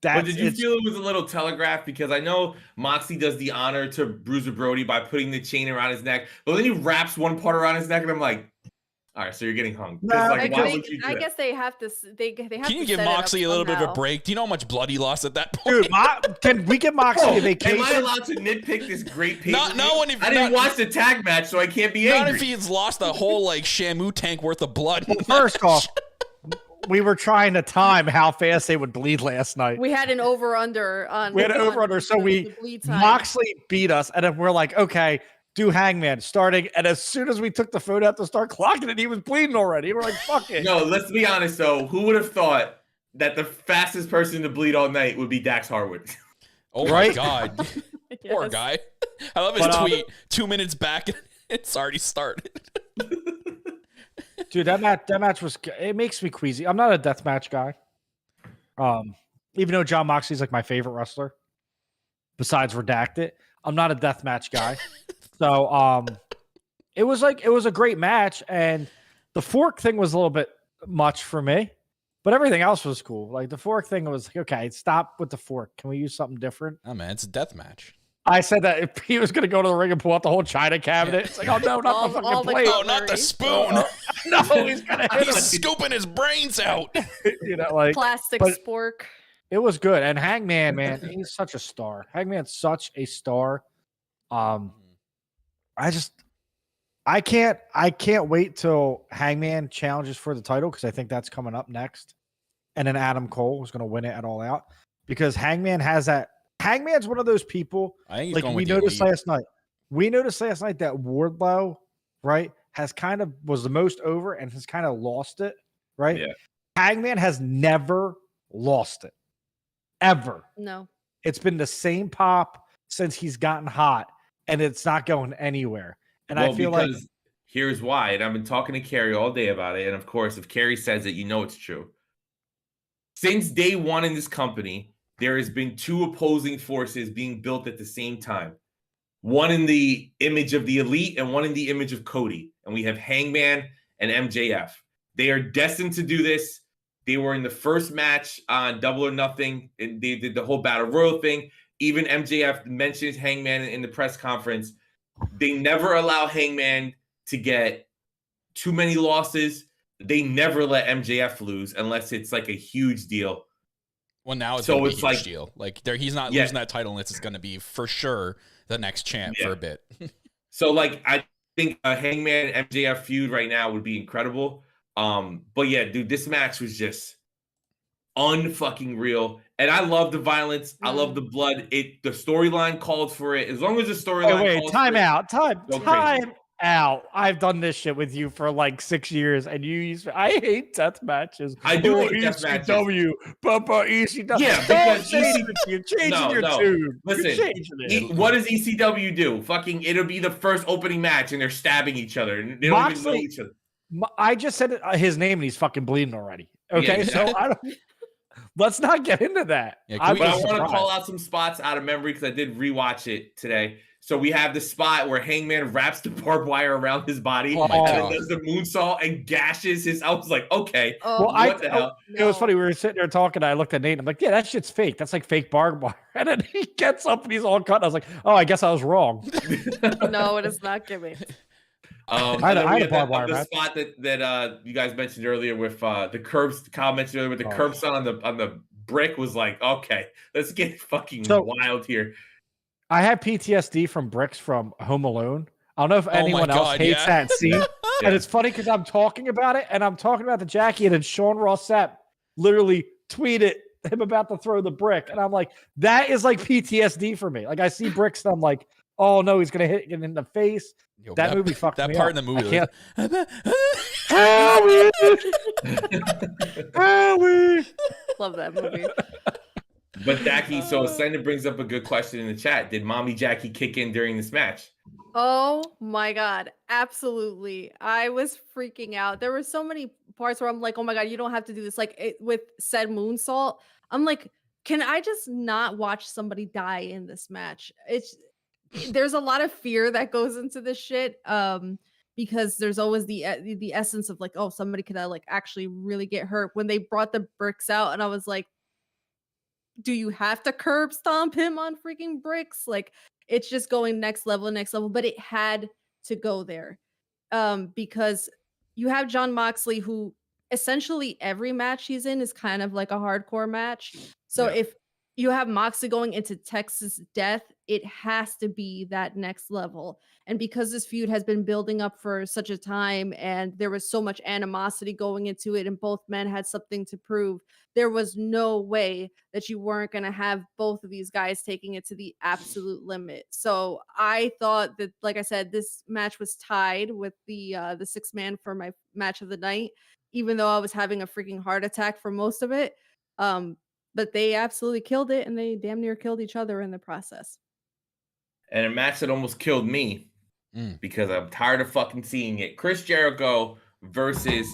But did you feel it was a little telegraphed? Because I know Moxley does the honor to Bruiser Brody by putting the chain around his neck, but then he wraps one part around his neck, and I'm like, all right, so you're getting hung. No, like, I guess they have to. They have. Can you give Moxley a little bit of a break? Do you know how much blood he lost at that Dude, point? can we give Moxley a vacation? Am I allowed to nitpick this great pay? I didn't watch the tag match, so I can't be angry. Not if he's lost a whole like Shamu tank worth of blood. Well, first off, we were trying to time how fast they would bleed last night. We had an over/under on. We had an over/under, so Moxley beat us, and then we're like, okay, do Hangman starting. And as soon as we took the phone out to start clocking it, he was bleeding already. We're like, fuck it. No, let's be honest though. Who would have thought that the fastest person to bleed all night would be Dax Harwood? Oh my God. Poor guy. I love his tweet. 2 minutes back and it's already started. Dude, that match was, it makes me queasy. I'm not a deathmatch guy. Even though Jon Moxley's like my favorite wrestler, besides Redacted, I'm not a deathmatch guy. So it was a great match, and the fork thing was a little bit much for me, but everything else was cool. Like the fork thing was like, okay, stop with the fork. Can we use something different? Oh man, it's a death match. I said that if he was gonna go to the ring and pull out the whole china cabinet, it's like, oh no, not the fucking plate. Oh, not the spoon. No, he's gonna hit him. Scooping his brains out. You know, like plastic spork. It was good. And Hangman, man, he's such a star. Hangman's such a star. I can't wait till Hangman challenges for the title, because I think that's coming up next. And then Adam Cole is going to win it at All Out, because Hangman has that. Hangman's one of those people. I think like we noticed last night. We noticed last night that Wardlow, right, was the most over and has kind of lost it, right? Yeah. Hangman has never lost it. Ever. No. It's been the same pop since he's gotten hot, and it's not going anywhere. And I feel like here's why. And I've been talking to Carrie all day about it. And of course, if Carrie says it, you know it's true. Since day one in this company, there has been two opposing forces being built at the same time. One in the image of the Elite and one in the image of Cody. And we have Hangman and MJF. They are destined to do this. They were in the first match on Double or Nothing, and they did the whole Battle Royal thing. Even MJF mentions Hangman in the press conference. They never allow Hangman to get too many losses. They never let MJF lose unless it's like a huge deal. Well, now it's a huge deal. Like he's not losing that title unless it's going to be for sure the next champ for a bit. So like I think a Hangman MJF feud right now would be incredible. But yeah, dude, this match was just unfucking real. And I love the violence. I love the blood. The storyline called for it. As long as the storyline calls time for out. Time crazy. out. I've done this shit with you for like 6 years, and I hate death matches. I do hate death matches. ECW, ECW. Yeah, because you're changing your tune. Listen, what does ECW do? Fucking, it'll be the first opening match, and they're stabbing each other, and they don't even know each other. I just said his name, and he's fucking bleeding already. Okay, so I don't. Let's not get into that. Yeah, I want to call out some spots out of memory because I did rewatch it today. So we have the spot where Hangman wraps the barbed wire around his body and then does the moonsault and gashes his. I was like, okay, what the hell? It was funny. We were sitting there talking. I looked at Nate. And I'm like, yeah, that shit's fake. That's like fake barbed wire. And then he gets up and he's all cut. I was like, oh, I guess I was wrong. No, it is not giving. I had a barbed wire the spot that you guys mentioned earlier with the curbs. Kyle mentioned earlier with the curb stone on the brick was like, okay, let's get fucking wild here. I had PTSD from bricks from Home Alone. I don't know if anyone else hates that scene. And it's funny because I'm talking about it, and I'm talking about the Jackie, and then Sean Ross Sapp literally tweeted him about to throw the brick, and I'm like, that is like PTSD for me. Like I see bricks, and I'm like, oh no, he's gonna hit him in the face. Yo, that movie fucked that me part up. in the movie. Love that movie. But Jackie, so Slender brings up a good question in the chat. Did Mommy Jackie kick in during this match? Oh my God. Absolutely. I was freaking out. There were so many parts where I'm like, oh my God, you don't have to do this. Like with said moonsault, I'm like, can I just not watch somebody die in this match? There's a lot of fear that goes into this shit. Because there's always the essence of like, oh, somebody could like actually really get hurt. When they brought the bricks out, and I was like, do you have to curb stomp him on freaking bricks? Like it's just going next level, but it had to go there. Because you have Jon Moxley, who essentially every match he's in is kind of like a hardcore match. So if you have Moxley going into Texas Death, it has to be that next level. And because this feud has been building up for such a time and there was so much animosity going into it and both men had something to prove, there was no way that you weren't going to have both of these guys taking it to the absolute limit. So I thought that, like I said, this match was tied with the 6-man for my match of the night, even though I was having a freaking heart attack for most of it. But they absolutely killed it, and they damn near killed each other in the process. And a match that almost killed me because I'm tired of fucking seeing it. Chris Jericho versus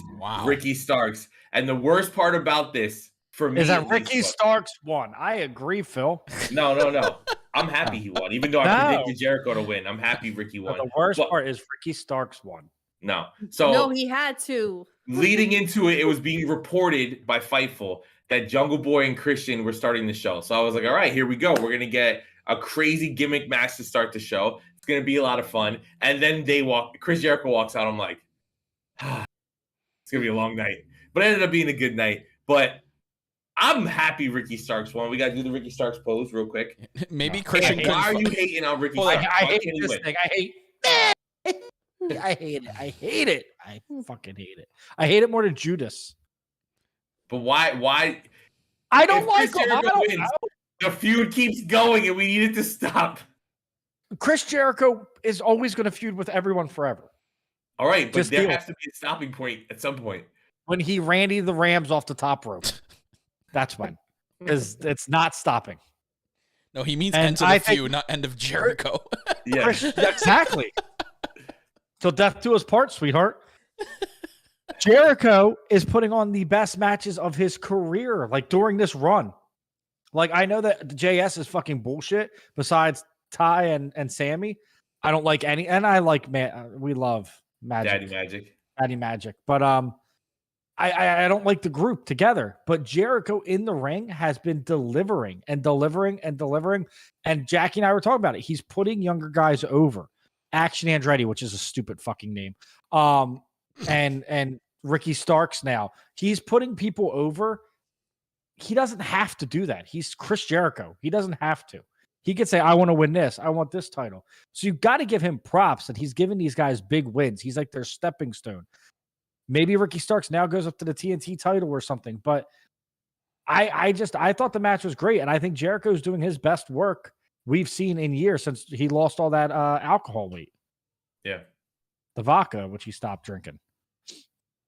Ricky Starks. And the worst part about this, for me, is that Ricky Starks won. I agree, Phil. No. I'm happy he won. Even though I predicted Jericho to win, I'm happy Ricky won. But the worst part is Ricky Starks won. No. No, he had to. Leading into it, it was being reported by Fightful that Jungle Boy and Christian were starting the show. So I was like, all right, here we go. We're going to get a crazy gimmick match to start the show. It's going to be a lot of fun. And then Chris Jericho walks out. I'm like, it's going to be a long night. But it ended up being a good night. But I'm happy Ricky Starks won. We got to do the Ricky Starks pose real quick. Maybe Christian. Why are you hating on Ricky Starks? I hate this thing. I hate it. I fucking hate it. I hate it more than Judas. But why? I don't like him. The feud keeps going, and we need it to stop. Chris Jericho is always going to feud with everyone forever. All right, but there has to be a stopping point at some point. When he Randy the Rams off the top rope. That's when. Because it's not stopping. No, he means end of the feud, not end of Jericho. Yeah, exactly. Till death do us part, sweetheart. Jericho is putting on the best matches of his career, like during this run. Like, I know that the JS is fucking bullshit. Besides Ty and Sammy, I don't like any, and I like we love Magic, Daddy Magic. But I don't like the group together. But Jericho in the ring has been delivering. And Jackie and I were talking about it. He's putting younger guys over. Action Andretti, which is a stupid fucking name. And Ricky Starks now. He's putting people over. He doesn't have to do that. He's Chris Jericho. He doesn't have to. He could say, I want to win this. I want this title. So you've got to give him props that he's giving these guys big wins. He's like their stepping stone. Maybe Ricky Starks now goes up to the TNT title or something. But I thought the match was great. And I think Jericho's doing his best work we've seen in years since he lost all that alcohol weight. Yeah. The vodka, which he stopped drinking.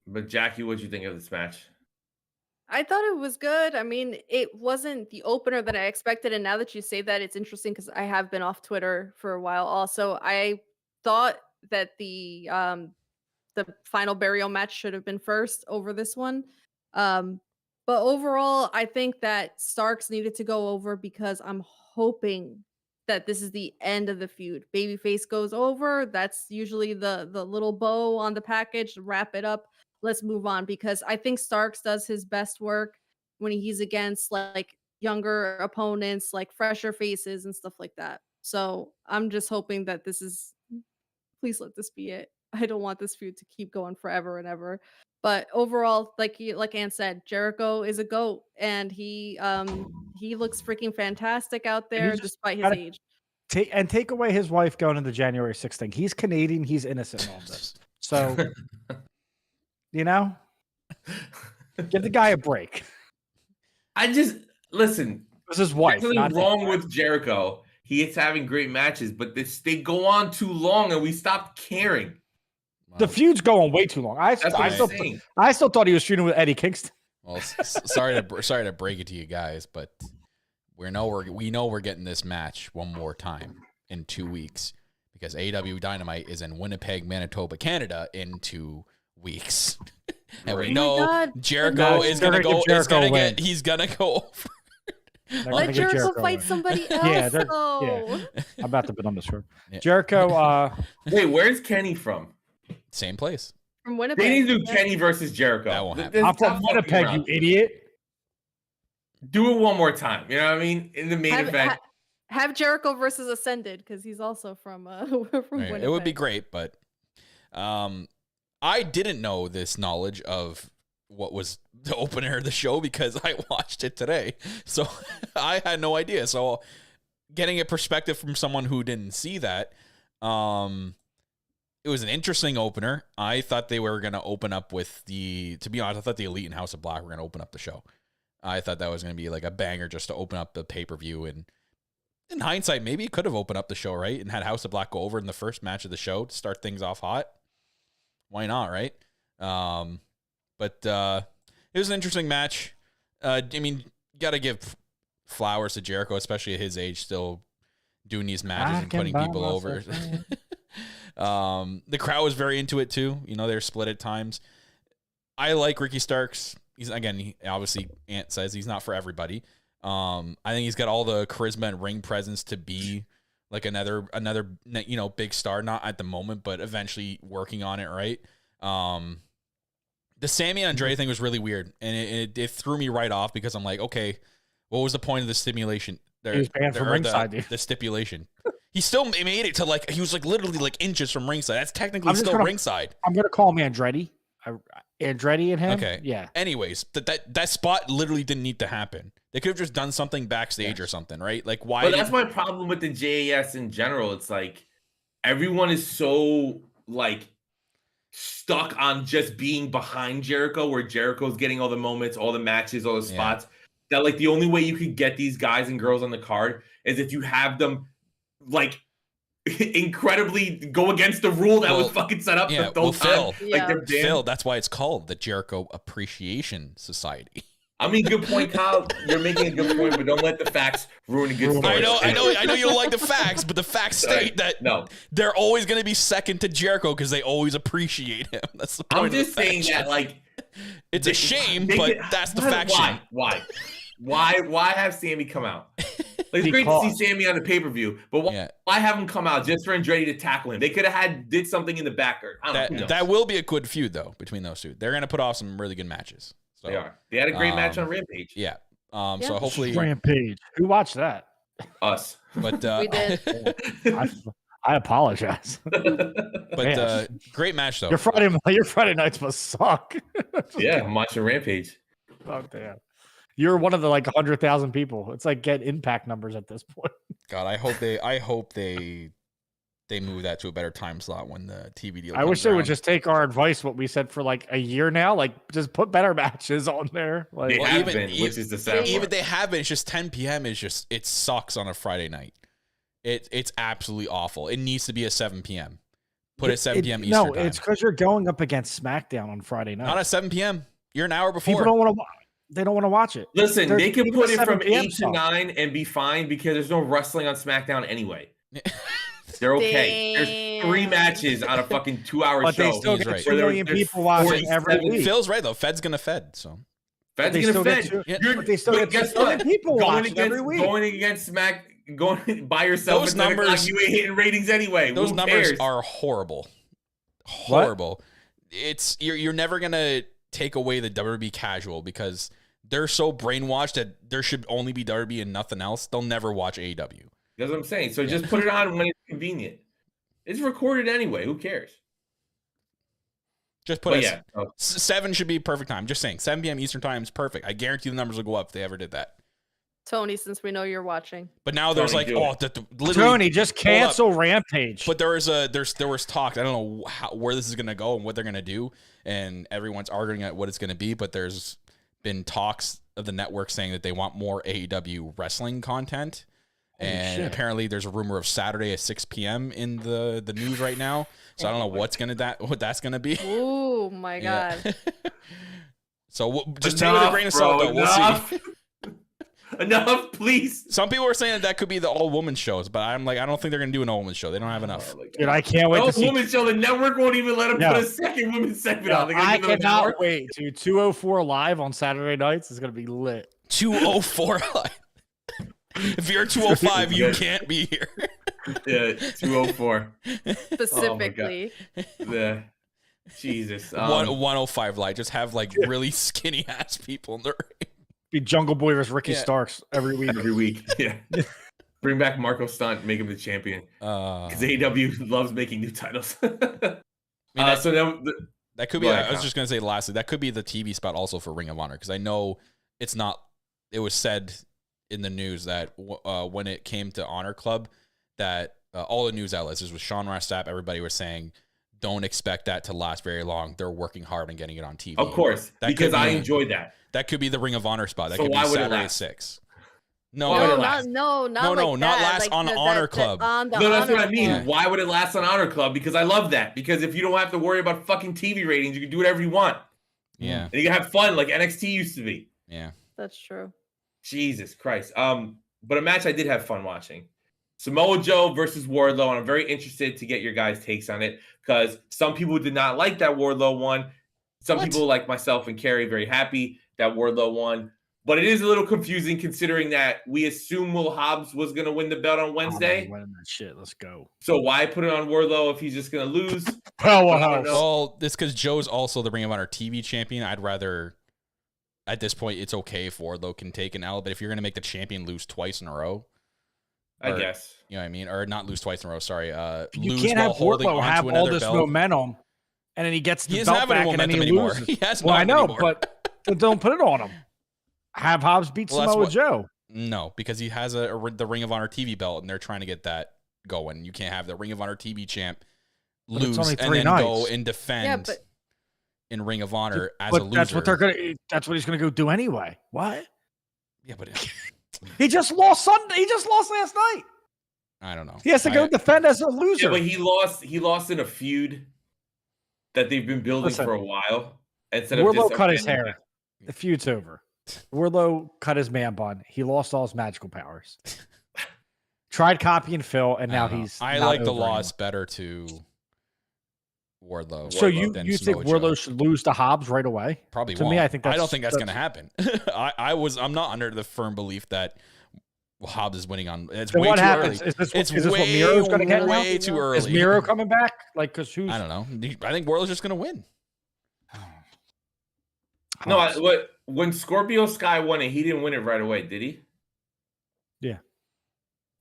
But Jackie, what'd you think of this match? I thought it was good. I mean, it wasn't the opener that I expected. And now that you say that, it's interesting because I have been off Twitter for a while also. I thought that the final burial match should have been first over this one. But overall, I think that Starks needed to go over because I'm hoping that this is the end of the feud. Babyface goes over. That's usually the little bow on the package. Wrap it up. Let's move on, because I think Starks does his best work when he's against like younger opponents, like fresher faces and stuff like that. So I'm just hoping that please let this be it. I don't want this feud to keep going forever and ever. But overall, like Ann said, Jericho is a GOAT, and he looks freaking fantastic out there despite his age. Take away his wife going to the January 6th thing. He's Canadian. He's innocent in all this. So, give the guy a break. Listen. It was his wife. There's Not nothing wrong with Jericho. He is having great matches, but they go on too long, and we stopped caring. The feud's going way too long. I still thought he was shooting with Eddie Kingston. Well, sorry to break it to you guys, but we know we're getting this match one more time in 2 weeks because AEW Dynamite is in Winnipeg, Manitoba, Canada in 2 weeks, and we know Jericho is gonna go. He's gonna go over. Let Jericho fight somebody else. I'm about to bet on this one. Yeah. Jericho. Wait, where's Kenny from? Same place. From Winnipeg. They need to do Kenny versus Jericho. That won't happen. I'm from Winnipeg, you idiot. Do it one more time. You know what I mean? In the main event. Have Jericho versus Ascended because he's also from Winnipeg. It would be great, but I didn't know this knowledge of what was the opener of the show because I watched it today. So I had no idea. So getting a perspective from someone who didn't see that, it was an interesting opener. I thought they were going to open up with to be honest, I thought the Elite and House of Black were going to open up the show. I thought that was going to be like a banger just to open up the pay-per-view. And in hindsight, maybe it could have opened up the show, right? And had House of Black go over in the first match of the show to start things off hot. Why not, right? But it was an interesting match. I mean, got to give flowers to Jericho, especially at his age, still doing these matches and putting people over. The crowd was very into it too. They're split at times. I like Ricky Starks. Obviously Ant says he's not for everybody. I think he's got all the charisma and ring presence to be like another big star. Not at the moment, but eventually working on it, right? The Sammy and Andre thing was really weird, and it threw me right off because I'm like, okay, what was the point of the stimulation? He was banned from ringside, dude. The stipulation. He still made it to he was literally inches from ringside. That's technically still ringside. I'm gonna call him Andretti. Andretti and him. Okay. Yeah. Anyways, that spot literally didn't need to happen. They could have just done something backstage or something, right? Like why? But that's my problem with the JAS in general. It's like everyone is so stuck on just being behind Jericho, where Jericho's getting all the moments, all the matches, all the spots. That the only way you could get these guys and girls on the card is if you have them incredibly go against the rule that was fucking set up. Yeah, Phil, that's why it's called the Jericho Appreciation Society. I mean, good point, Kyle. You're making a good point, but don't let the facts ruin a good story. I know you don't like the facts, but the facts state that they're always going to be second to Jericho because they always appreciate him. That's the point. I'm just saying that it's a shame, but that's the faction. Why have Sammy come out? It's great to see Sammy on the pay-per-view, but why have him come out just for Andretti to tackle him? They could have did something in the background. That will be a good feud though between those two. They're going to put off some really good matches. So, they are. They had a great match on Rampage. Yeah. So hopefully Rampage. Who watched that? Us. But we did. I apologize. But great match though. Your Friday nights must suck. Yeah, I'm watching Rampage. Oh damn. You're one of the 100,000 people. It's like get Impact numbers at this point. God, I hope they move that to a better time slot when the TV deal. I wish they would just take our advice, what we said for a year now, just put better matches on there. They have been, which is the sad part. Even they have been. It's just 10 p.m. It sucks on a Friday night. It's absolutely awful. It needs to be a 7 p.m. Put it 7 p.m. Eastern time. No, it's because you're going up against SmackDown on Friday night. Not at 7 p.m. You're an hour before. People don't want to. They don't want to watch it. Listen, they can put it from 8 to 9 and be fine because there's no wrestling on SmackDown anyway. They're okay. There's 3 matches on a fucking 2-hour show. But they still get 2 million people watching every week. Phil's right though. Fed's gonna Fed. So Fed's gonna Fed. But they still get 2 million people watching every week. Going against going by yourself. Those numbers, you ain't hitting ratings anyway. Those numbers are horrible. Horrible. It's you're never gonna take away the WWE casual because they're so brainwashed that there should only be WWE and nothing else. They'll never watch AEW. That's what I'm saying. So just put it on when it's convenient. It's recorded anyway. Who cares? Just put it. 7 should be perfect time. Just saying, 7 p.m. Eastern time is perfect. I guarantee the numbers will go up if they ever did that. Tony, since we know you're watching. But now there's Tony, like, do literally, Tony, just cancel Rampage. But there was talk. I don't know where this is gonna go and what they're gonna do, and everyone's arguing at what it's gonna be. But there's been talks of the network saying that they want more AEW wrestling content, and apparently there's a rumor of Saturday at 6 p.m. in the news right now. So I don't know what that's gonna be. Oh my god! So just take it with a grain of salt, though. We'll see. Enough, please. Some people are saying that could be the all-woman shows, but I'm like, I don't think they're gonna do an all-woman show. They don't have enough. Dude, I can't wait to see. Woman show. The network won't even let them put a second women's segment on. I cannot wait, dude. 204 live on Saturday nights is gonna be lit. 204 live. If you're 205, you can't be here. Yeah, 204 Specifically. The Jesus. 105 live. Just have like really skinny ass people in the ring. Be Jungle Boy versus Ricky Starks every week. Every week, yeah. Bring back Marco Stunt, make him the champion. Because AEW loves making new titles. So then that could be. I was just gonna say lastly, that could be the TV spot also for Ring of Honor, because I know it's not. It was said in the news that when it came to Honor Club, that all the news outlets, this was Sean Ross Sapp, everybody was saying, don't expect that to last very long. They're working hard on getting it on TV. Of course, because I enjoyed that. That could be the Ring of Honor spot. That So could be why would it Saturday at last? 6. No, Why not not last like on Honor Club. On the No, that's Honor what I mean. Club. Why would it last on Honor Club? Because I love that. Because if you don't have to worry about fucking TV ratings, you can do whatever you want. Yeah. And you can have fun like NXT used to be. Yeah. That's true. Jesus Christ. But a match I did have fun watching. Samoa Joe versus Wardlow, and I'm very interested to get your guys' takes on it, because some people did not like that Wardlow won. Some people, like myself and Carrie, very happy that Wardlow won. But it is a little confusing considering that we assume Will Hobbs was going to win the belt on Wednesday. Winning that shit. Let's go. So why put it on Wardlow if he's just going to lose? Well, it's because Joe's also the Ring of Honor TV champion. I'd rather, at this point, it's okay if Wardlow can take an L, but if you're going to make the champion lose twice in a row, I guess. You know what I mean? Or not lose twice in a row, sorry. You lose can't while have holding Wardlow onto have all another this belt. momentum, and then he gets the belt back and then he anymore. loses. He has Well, I know, anymore. but don't put it on him. Have Hobbs beat Samoa Joe. No, because he has the Ring of Honor TV belt, and they're trying to get that going. You can't have the Ring of Honor TV champ lose and then go and defend in Ring of Honor as a loser. That's what they're gonna. That's what he's gonna go do anyway. What? Yeah, but he just lost Sunday. He just lost last night. I don't know. He has to go defend as a loser. Yeah, but he lost. He lost in a feud that they've been building for a while. Instead of Wardlow cut his hair. The feud's over. Wardlow cut his man bun. He lost all his magical powers. Tried copying Phil, and now he's. I like the loss better to Wardlow. So you think Wardlow should lose to Hobbs right away? Probably to won't. me, I think I don't think that's going to happen. I'm not under the firm belief that Hobbs is winning on. It's way what too happens? early. Is this what Miro's going to get? Way too early. Is Miro coming back? Like, because who's? I don't know. I think Wardlow's just going to win. No, when Scorpio Sky won it, he didn't win it right away, did he? Yeah.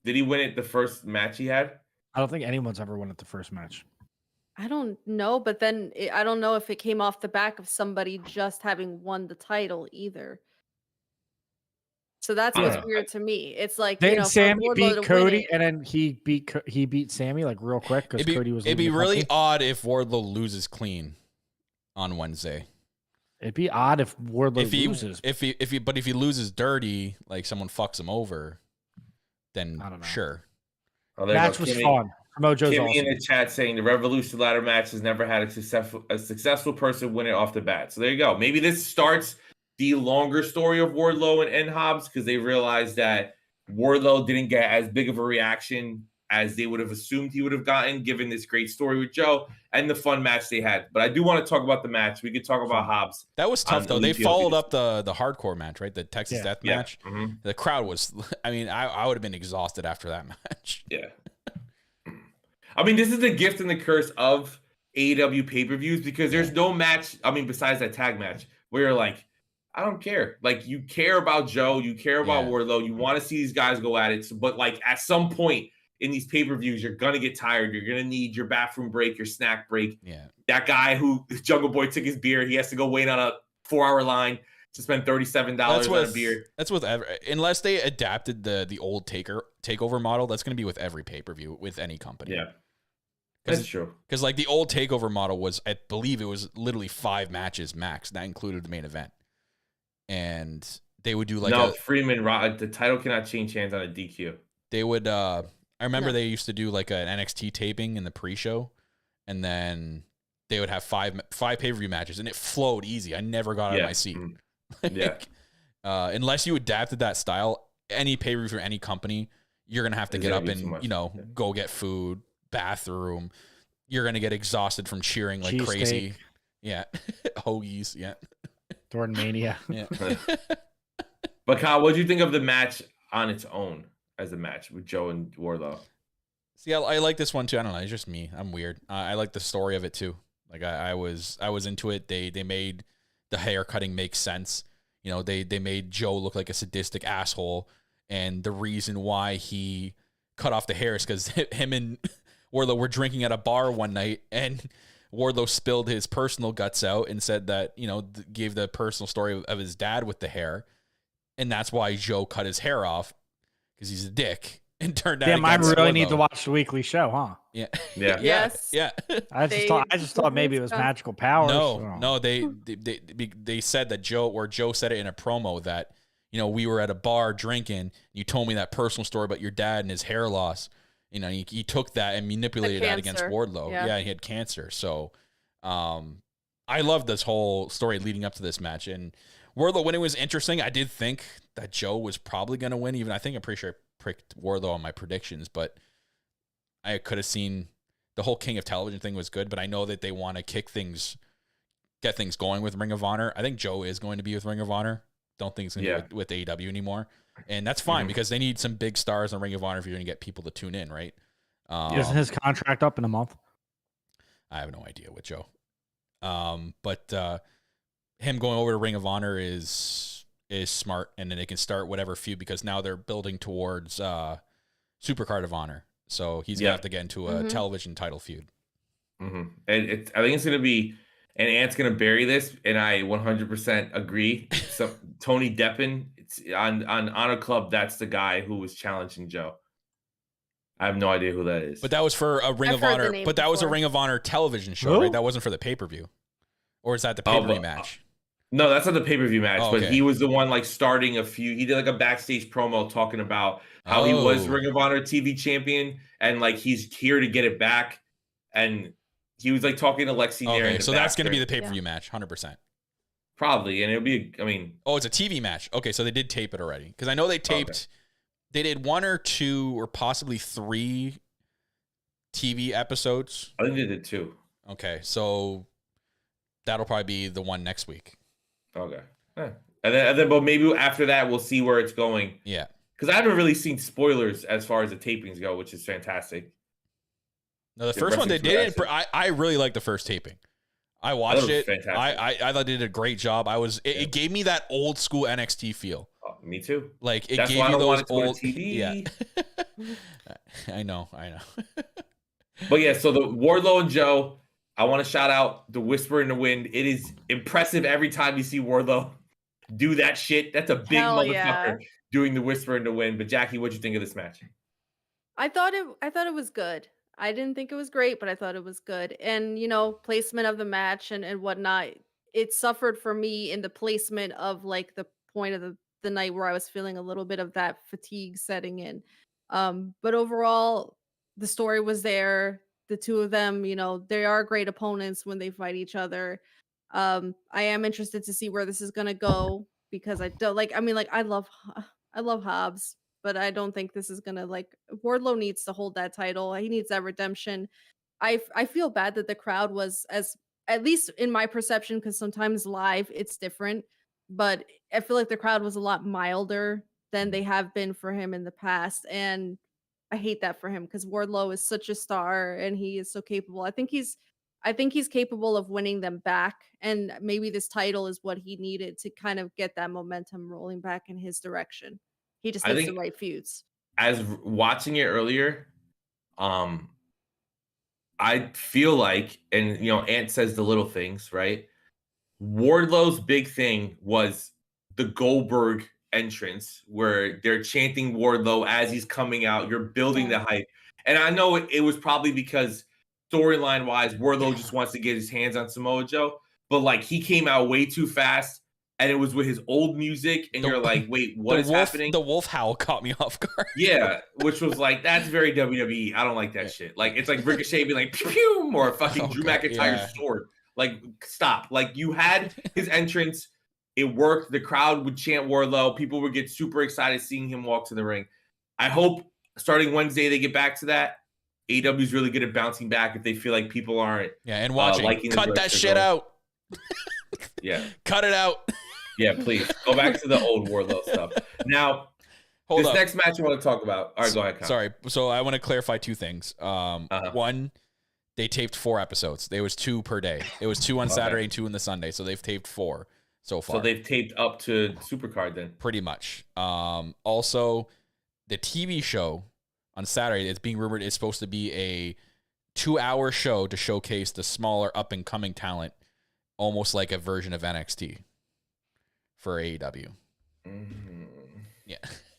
Did he win it the first match he had? I don't think anyone's ever won it the first match. I don't know, but then I don't know if it came off the back of somebody just having won the title either. So that's what's weird to me. It's like, didn't Sammy beat Cody, and then he beat Sammy like real quick because Cody was. It'd be really odd if Wardlow loses clean on Wednesday. It'd be odd if Wardlow loses. If he loses dirty, like someone fucks him over, then I don't know. Sure. Oh, match was fun. Mojo's Kimmy awesome. in the chat saying the Revolution ladder match has never had a successful person win it off the bat. So there you go. Maybe this starts the longer story of Wardlow and Hobbs, because they realized that Wardlow didn't get as big of a reaction as they would have assumed he would have gotten, given this great story with Joe and the fun match they had. But I do want to talk about the match. We could talk about Hobbs. That was tough, though. They followed up the hardcore match, right? The Texas Death match. Mm-hmm. The crowd was, I mean, I would have been exhausted after that match. Yeah. I mean, this is the gift and the curse of AEW pay-per-views, because there's no match, I mean, besides that tag match, where you're like, I don't care. Like, you care about Joe, you care about Wardlow, you want to see these guys go at it. But, like, at some point in these pay-per-views, you're going to get tired. You're going to need your bathroom break, your snack break. Yeah. That guy who Jungle Boy took his beer, he has to go wait on a 4-hour line to spend $37 That's on a beer. That's with unless they adapted the old takeover model. That's going to be with every pay-per-view with any company. Yeah, that's true. Because like the old takeover model was, I believe it was literally 5 matches max. That included the main event, and they would do like Freeman. The title cannot change hands on a DQ. They would. I remember they used to do like an NXT taping in the pre-show, and then they would have five pay-per-view matches, and it flowed easy. I never got out of my seat. Yeah. Unless you adapted that style, any pay-per-view for any company, you're gonna have to get up and go get food, bathroom. You're gonna get exhausted from cheering like crazy. Steak. Yeah, hoagies. Yeah, Jordan Mania. yeah. But Kyle, what do you think of the match on its own as a match with Joe and Wardlow? See, I like this one too. I don't know. It's just me. I'm weird. I like the story of it too. Like I was into it. They made the hair cutting make sense. You know, they made Joe look like a sadistic asshole, and the reason why he cut off the hair is because him and Wardlow were drinking at a bar one night, and Wardlow spilled his personal guts out and said that, gave the personal story of his dad with the hair, and that's why Joe cut his hair off, because he's a dick. And turned out. Damn, I really need to watch the weekly show, huh? Yeah. Yeah. Yes. Yeah. I just thought maybe it was magical powers. No. They said that Joe said it in a promo that, we were at a bar drinking. You told me that personal story about your dad and his hair loss. He took that and manipulated that against Wardlow. Yeah, he had cancer. So, I love this whole story leading up to this match. And Wardlow, when it was interesting, I did think that Joe was probably going to win. I'm pretty sure I pricked Wardlow on my predictions, but I could have seen the whole King of Television thing was good, but I know that they want to get things going with Ring of Honor. I think Joe is going to be with Ring of Honor. Don't think it's going to be with AEW anymore. And that's fine because they need some big stars on Ring of Honor if you're going to get people to tune in, right? Isn't his contract up in a month? I have no idea with Joe. But him going over to Ring of Honor is smart, and then they can start whatever feud because now they're building towards Supercard of Honor. So he's gonna have to get into a television title feud. And I think it's gonna be, and Ant's gonna bury this, and I 100% agree. So Tony Deppen, it's on Honor Club. That's the guy who was challenging Joe. I have no idea who that is. But that was for a Ring of Honor. But that was a Ring of Honor television show, right? That wasn't for the pay-per-view, or is that the pay-per-view match? No, that's not the pay-per-view match, but he was the one starting he did a backstage promo talking about how he was Ring of Honor TV champion and he's here to get it back. And he was talking to Lexi Nair. Okay, so that's going to be the pay-per-view match, 100%. Probably, and it'll be, it's a TV match. Okay, so they did tape it already. Because I know they taped, they did 1 or 2 or possibly 3 TV episodes. I think they did 2. Okay, so that'll probably be the one next week. Okay. And then, but maybe after that, we'll see where it's going. Yeah. Because I haven't really seen spoilers as far as the tapings go, which is fantastic. No, the first one they did, I really liked the first taping. I watched it. Fantastic. I thought they did a great job. It gave me that old school NXT feel. Oh, me too. It That's gave why you I don't those want it to go to old TV. Yeah. I know. But yeah, so the Wardlow and Joe, I want to shout out the Whisper in the Wind. It is impressive every time you see Wardlow do that shit. That's a big motherfucker doing the Whisper in the Wind. But Jackie, what'd you think of this match? I thought it was good. I didn't think it was great, but I thought it was good. And placement of the match and whatnot, it suffered for me in the placement of the point of the night where I was feeling a little bit of that fatigue setting in. But overall, the story was there. The two of them, they are great opponents when they fight each other. I am interested to see where this is gonna go because I don't I love Hobbs, but I don't think this is gonna Wardlow needs to hold that title. He needs that redemption. I feel bad that the crowd was, as at least in my perception, because sometimes live it's different, but I feel like the crowd was a lot milder than they have been for him in the past, and I hate that for him because Wardlow is such a star and he is so capable. I think he's capable of winning them back, and maybe this title is what he needed to kind of get that momentum rolling back in his direction. He just needs the right feuds. As watching it earlier, I feel like, and Ant says the little things, right? Wardlow's big thing was the Goldberg entrance where they're chanting Wardlow as he's coming out. You're building the hype. And I know it was probably because storyline wise, Wardlow just wants to get his hands on Samoa Joe, but like he came out way too fast and it was with his old music. And you're like, wait, what is happening? The wolf howl caught me off guard. Yeah, which was like, that's very WWE. I don't like that shit. Like, it's like Ricochet being like, pew, pew, or fucking Drew McIntyre's sword. Like, stop. Like, you had his entrance. It worked. The crowd would chant Wardlow. People would get super excited seeing him walk to the ring. I hope starting Wednesday they get back to that. AEW is really good at bouncing back if they feel like people aren't. Yeah, and watching. Liking Cut that shit out. Yeah. Cut it out. Yeah, please. Go back to the old Wardlow stuff. Now, this next match I want to talk about. All right, go ahead, Kyle. Sorry. So I want to clarify two things. One, they taped 4 episodes. There was 2 per day. It was 2 on Saturday and 2 on the Sunday. So they've taped 4 so far. So they've taped up to Supercard then. Pretty much. Also, the TV show on Saturday, it's being rumored, is supposed to be a 2-hour show to showcase the smaller up-and-coming talent, almost like a version of NXT for AEW. Yeah.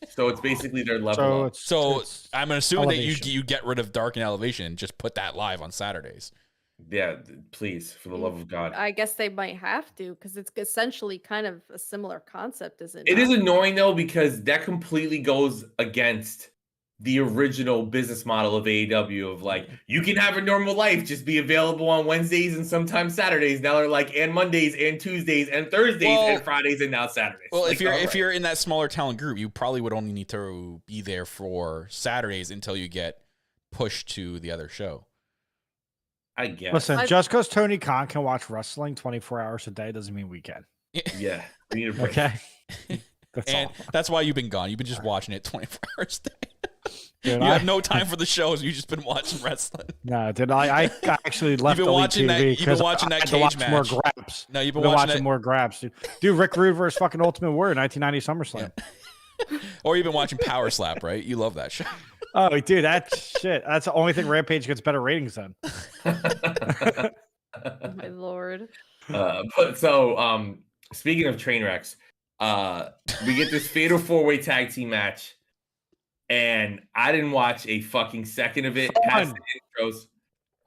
So it's basically their level up. So I'm assuming elevation. that you get rid of Dark and Elevation and just put that live on Saturdays. Yeah, please, for the love of God. I guess they might have to because it's essentially kind of a similar concept, isn't it? It is annoying though because that completely goes against the original business model of AEW of like, you can have a normal life, just be available on Wednesdays and sometimes Saturdays. Now they're like, and Mondays and Tuesdays and Thursdays and Fridays and now Saturdays. Well, like, if you're in that smaller talent group, you probably would only need to be there for Saturdays until you get pushed to the other show. I guess. Listen, just because Tony Khan can watch wrestling 24 hours a day doesn't mean we can. Yeah. We need a break. Okay. That's why you've been gone. You've been just watching it 24 hours a day. Dude, you have no time for the shows. You've just been watching wrestling. No, dude, I actually left. You've been watching that. You've been watching that cage match. More grabs. No, you've been watching more grabs, dude. Dude, Rick Rude versus fucking Ultimate Warrior, 1990 SummerSlam. Yeah. Or you've been watching Power Slap, right? You love that show. Oh, dude, that shit. That's the only thing Rampage gets better ratings than. Oh, my lord. Speaking of train wrecks, we get this fatal 4-way tag team match. And I didn't watch a fucking second of it past the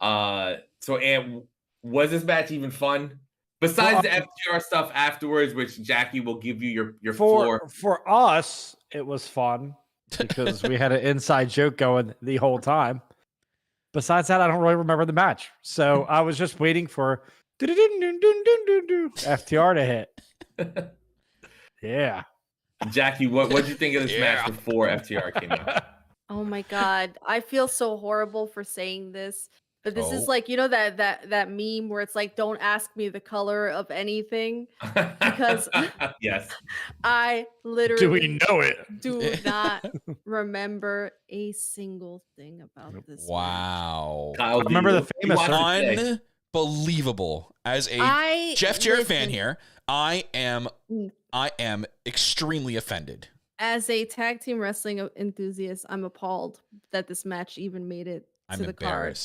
intros. And was this match even fun? Besides the FTR stuff afterwards, which Jackie will give you your floor. For us, it was fun because we had an inside joke going the whole time. Besides that, I don't really remember the match. So I was just waiting for FTR to hit. Yeah. Jackie, what did you think of this match before FTR came out? Oh my god, I feel so horrible for saying this, but this is like, you know, that meme where it's like, don't ask me the color of anything because yes, I literally do we know it? Do not remember a single thing about this. Wow, Kyle, I remember the famous unbelievable. As a Jeff Jarrett fan here, I am extremely offended. As a tag team wrestling enthusiast, I'm appalled that this match even made it to the card.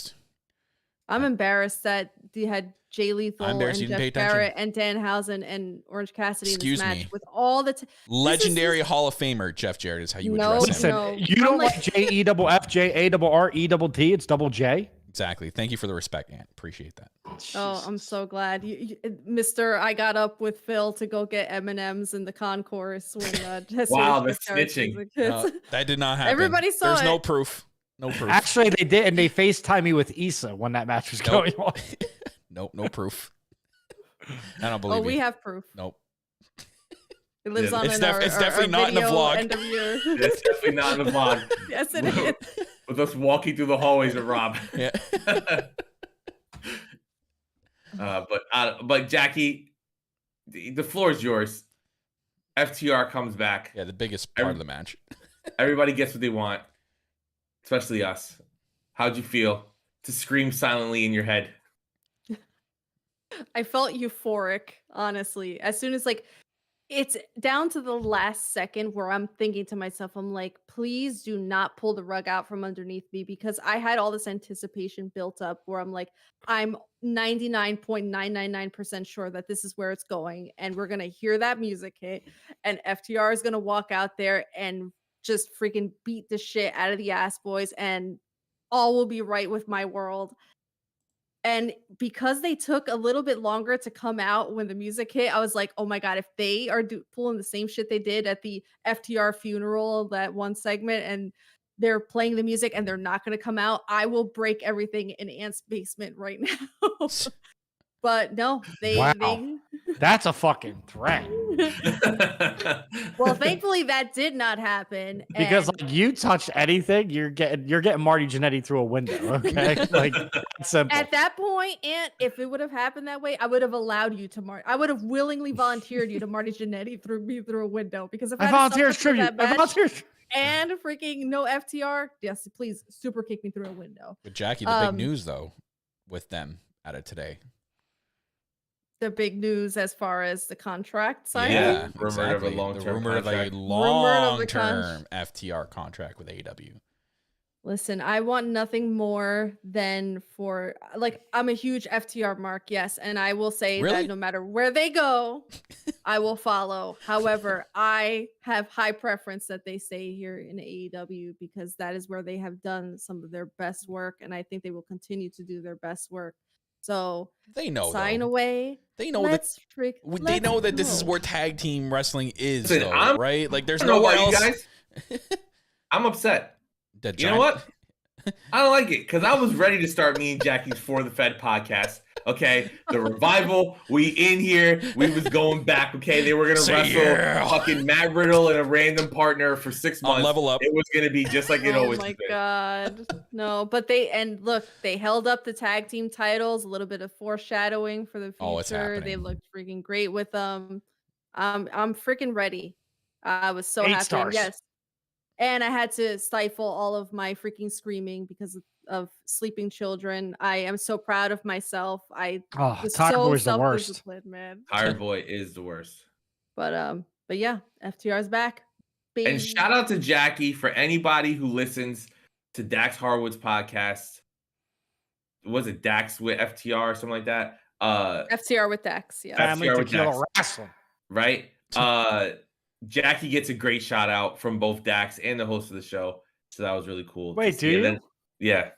I'm embarrassed that they had Jay Lethal and Jeff Jarrett and Danhausen and Orange Cassidy in this match with all the legendary Hall of Famer Jeff Jarrett is how you address him. No, you don't like JEFFJARREDD, it's double J. Exactly. Thank you for the respect, Ant. Appreciate that. Oh, I'm so glad, Mr. I got up with Phil to go get M&Ms in the concourse when wow, the snitching. That did not happen. Everybody saw There's it. no proof. No proof. Actually, they did, and they FaceTimed me with Issa when that match was going on. Nope, no proof. I don't believe. Oh, we have proof. Nope. It lives on it's in definitely our not in the vlog. End of year. It's definitely not in the vlog. Yes, it is. With us walking through the hallways of Rob. Yeah. But Jackie, the floor is yours. FTR comes back. Yeah, the biggest part of the match. Everybody gets what they want, especially us. How'd you feel to scream silently in your head? I felt euphoric, honestly. As soon as It's down to the last second where I'm thinking to myself, I'm like, please do not pull the rug out from underneath me, because I had all this anticipation built up where I'm like, I'm 99.999% sure that this is where it's going. And we're going to hear that music hit. And FTR is going to walk out there and just freaking beat the shit out of the ass boys. And all will be right with my world. And because they took a little bit longer to come out when the music hit, I was like, "Oh my god, if they are pulling the same shit they did at the FTR funeral, that one segment, and they're playing the music and they're not going to come out, I will break everything in Ant's basement right now." But no, they That's a fucking threat. Well, thankfully that did not happen. Because and like you touch anything, you're getting Marty Jannetty through a window. Okay, like it's simple. at that point, Ant, if it would have happened that way, I would have allowed you to I would have willingly volunteered you to Marty Jannetty through a window, because if I volunteer as tribute. I volunteer. And freaking no FTR, yes, please super kick me through a window. But Jackie, the big news though, with them out of today. The big news as far as the contract signing. Yeah, Rumored of a exactly. long-term The rumor of a contract. long-term FTR contract with AEW. Listen, I want nothing more than for, like, I'm a huge FTR mark, yes, and I will say Really? that no matter where they go, I will follow. However, I have high preference that they stay here in AEW, because that is where they have done some of their best work, and I think they will continue to do their best work. So They know sign though. away. They know they know that this is where tag team wrestling is, Listen, though, right? Like there's I don't know nowhere about else. you guys. I'm upset. The You know what? I don't like it, because I was ready to start me and Jackie's For the Fed podcast. Okay, the revival. We in here. We was going back. Okay, they were gonna wrestle fucking Matt Riddle and a random partner for 6 months. Level Up. It was gonna be just like it Oh always. my been. god. No, but they held up the tag team titles, a little bit of foreshadowing for the future. Oh, it's happening. They looked freaking great with them. I'm freaking ready. I was so 8 happy. stars. Yes. And I had to stifle all of my freaking screaming because of sleeping children. I am so proud of myself. I was Tiger so Boy's the worst. self-disciplined, man. Tired Boy is the worst. But yeah, FTR's back. And Baby. shout out to Jackie for anybody who listens to Dax Harwood's podcast. Was it Dax with FTR or something like that? FTR with Dax, yeah. Family FTR with Tequila Dax. Wrestling. Right? Jackie gets a great shout out from both Dax and the host of the show. So that was really cool. Wait, do you? Yeah.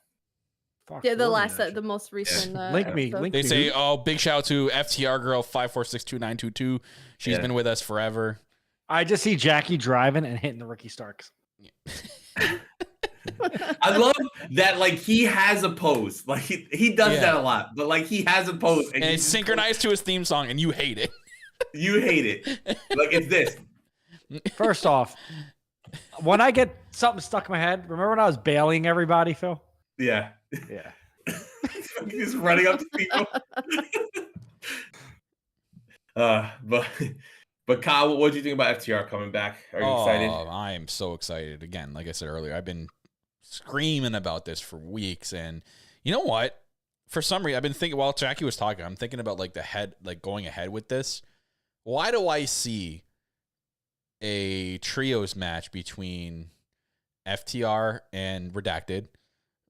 Fuck, Yeah, the what is that the most recent. Link me, episode. link They me. say, dude. "Oh, big shout out to FTR girl 5462922. She's Yeah. been with us forever." I just see Jackie driving and hitting the Ricky Starks. I love that, like, he has a pose. Like, he does Yeah. that a lot. But, like, he has a pose. And it's synchronized to his theme song, and you hate it. You hate it. Like, it's this. First off, when I get something stuck in my head, remember when I was bailing everybody, Phil? Yeah. Yeah. He's running up to people. But Kyle, what do you think about FTR coming back? Are you excited? I am so excited. Again, like I said earlier, I've been screaming about this for weeks. And you know what? For some reason, I've been thinking, while Jackie was talking, I'm thinking about going ahead with this. Why do I see a trios match between FTR and Redacted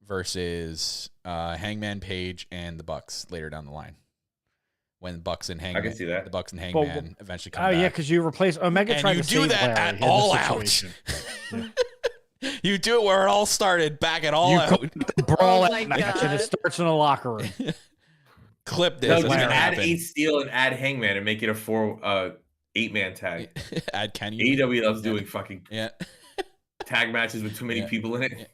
versus Hangman Page and the Bucks later down the line? When Bucks and Hangman, I can see that. the Bucks and Hangman eventually come Oh back. yeah, because you replace Omega. And tried you to do save that Larry at in this All Out. situation. You do it where it all started, back at All You Out. call it the brawl Oh my at match, and it God. starts in the locker room. Clip this. No, It's just gonna add happen. Ace Steel and add Hangman and make it a 8-man tag. Add Kenny. AEW loves doing fucking Yeah. tag matches with too many Yeah. people in it.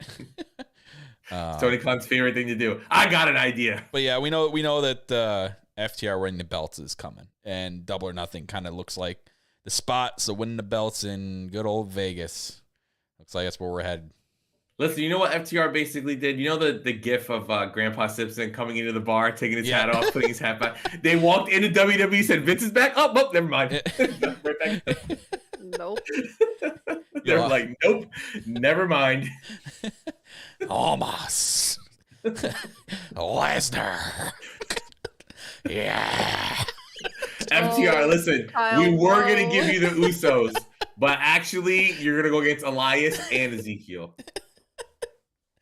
Uh, Tony Khan's favorite thing to do. I got an idea. But yeah, we know that FTR winning the belts is coming, and Double or Nothing kind of looks like the spot. So winning the belts in good old Vegas looks like that's where we're headed. Listen, you know what FTR basically did? You know the gif of Grandpa Simpson coming into the bar, taking his hat off, putting his hat back. They walked into WWE, said Vince is back. Oh, never mind. Right back. Nope. They're Yeah. like, nope, never mind. Almost. Lesnar. Yeah. FTR, listen, Kyle, we were no. gonna give you the Usos, but actually, you're gonna go against Elias and Ezekiel.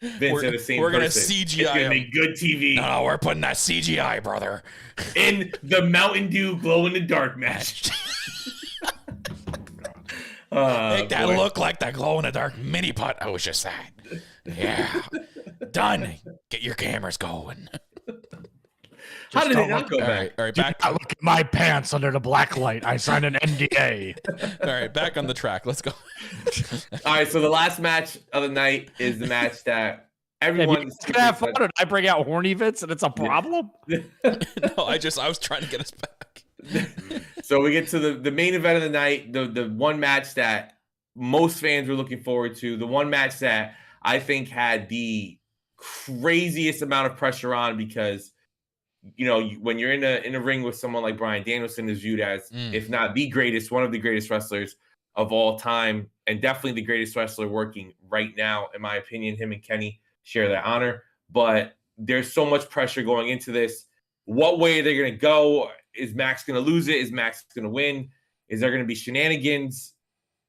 Vince are the same we're gonna person. CGI It's gonna him. make good TV. No, we're putting that CGI, brother. In the Mountain Dew glow in the dark match. Make that boy. look like the glow in the dark mini putt I was just at. Yeah. Done. Get your cameras going. How did it don't not look- go All back? right, all right, Do back. not look at my pants under the black light. I signed an NDA. All right, back on the track. Let's go. All right, so the last match of the night is the match that everyone is Can I have fun? And I bring out horny Vince, and it's a problem. No, I was trying to get us back. So we get to the main event of the night, the one match that most fans were looking forward to, the one match that I think had the craziest amount of pressure on because, you know, when you're in a ring with someone like Bryan Danielson, is viewed as, if not the greatest, one of the greatest wrestlers of all time, and definitely the greatest wrestler working right now, in my opinion. Him and Kenny share that honor, but there's so much pressure going into this. What way are they going to go? Is Max going to lose it? Is Max going to win? Is there going to be shenanigans?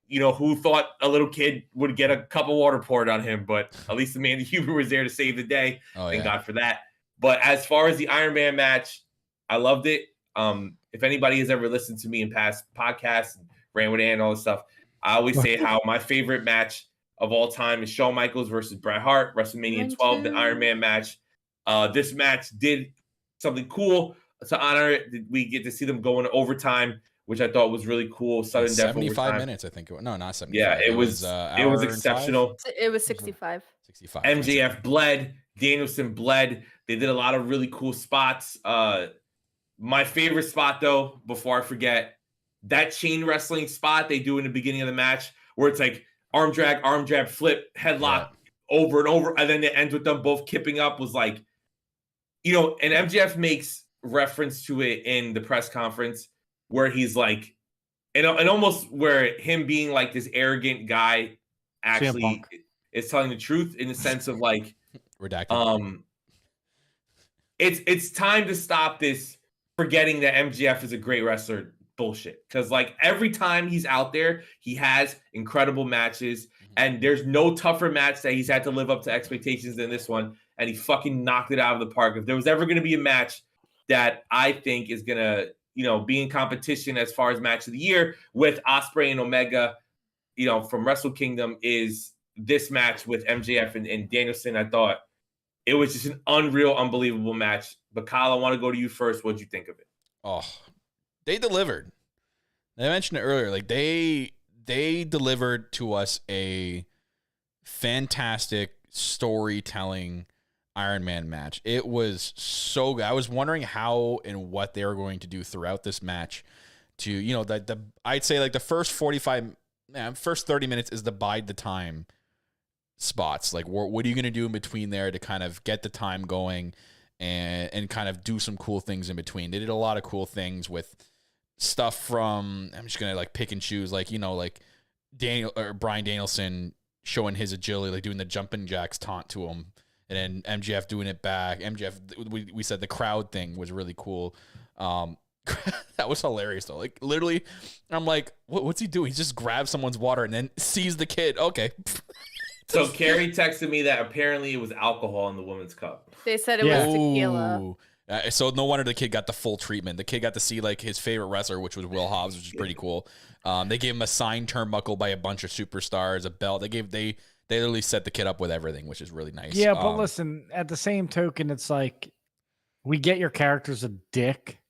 You know, who thought a little kid would get a cup of water poured on him? But at least Amanda Huber was there to save the day. Oh, Thank yeah. God for that. But as far as the Iron Man match, I loved it. If anybody has ever listened to me in past podcasts, Ran with Ann, all this stuff, I always say how my favorite match of all time is Shawn Michaels versus Bret Hart, WrestleMania 12, the Iron Man match. This match did something cool to honor it. We get to see them go into overtime, which I thought was really cool. Sudden death 75 overtime. minutes, I think. No, not 75. Yeah, it was hour and exceptional. It was 65. 65. MJF bled, Danielson bled. They did a lot of really cool spots. My favorite spot, though, before I forget, that chain wrestling spot they do in the beginning of the match where it's like arm drag, flip, headlock over and over. And then it ends with them both kipping up, was like, you know, and MJF makes reference to it in the press conference where he's like, and almost where him being like this arrogant guy actually is telling the truth in the sense of like, redacted. It's time to stop this forgetting that MJF is a great wrestler bullshit. Because like every time he's out there, he has incredible matches, and there's no tougher match that he's had to live up to expectations than this one, and he fucking knocked it out of the park. If there was ever going to be a match that I think is going to, you know, be in competition as far as match of the year with Ospreay and Omega, you know, from Wrestle Kingdom, is this match with MJF and Danielson. I thought it was just an unreal, unbelievable match. But Kyle, I want to go to you first. What'd you think of it? Oh, they delivered. I mentioned it earlier. Like they delivered to us a fantastic storytelling Iron Man match. It was so good. I was wondering how and what they were going to do throughout this match to, you know, I'd say like the first 30 minutes is the bide the time spots. Like what are you going to do in between there to kind of get the time going and kind of do some cool things in between. They did a lot of cool things with stuff from, I'm just going to like pick and choose, like, you know, like Bryan Danielson showing his agility, like doing the jumping jacks taunt to him, and then MJF doing it back. MJF, we said the crowd thing was really cool. That was hilarious though. Like literally, I'm like, what's he doing? He just grabs someone's water and then sees the kid. Okay. So Carrie texted me that apparently it was alcohol in the woman's cup. They said it was tequila. Ooh. So no wonder the kid got the full treatment. The kid got to see like his favorite wrestler, which was Will Hobbs, which is pretty cool. They gave him a signed turnbuckle by a bunch of superstars, a belt. They literally set the kid up with everything, which is really nice. Yeah, but listen, at the same token, it's like we get your character's a dick,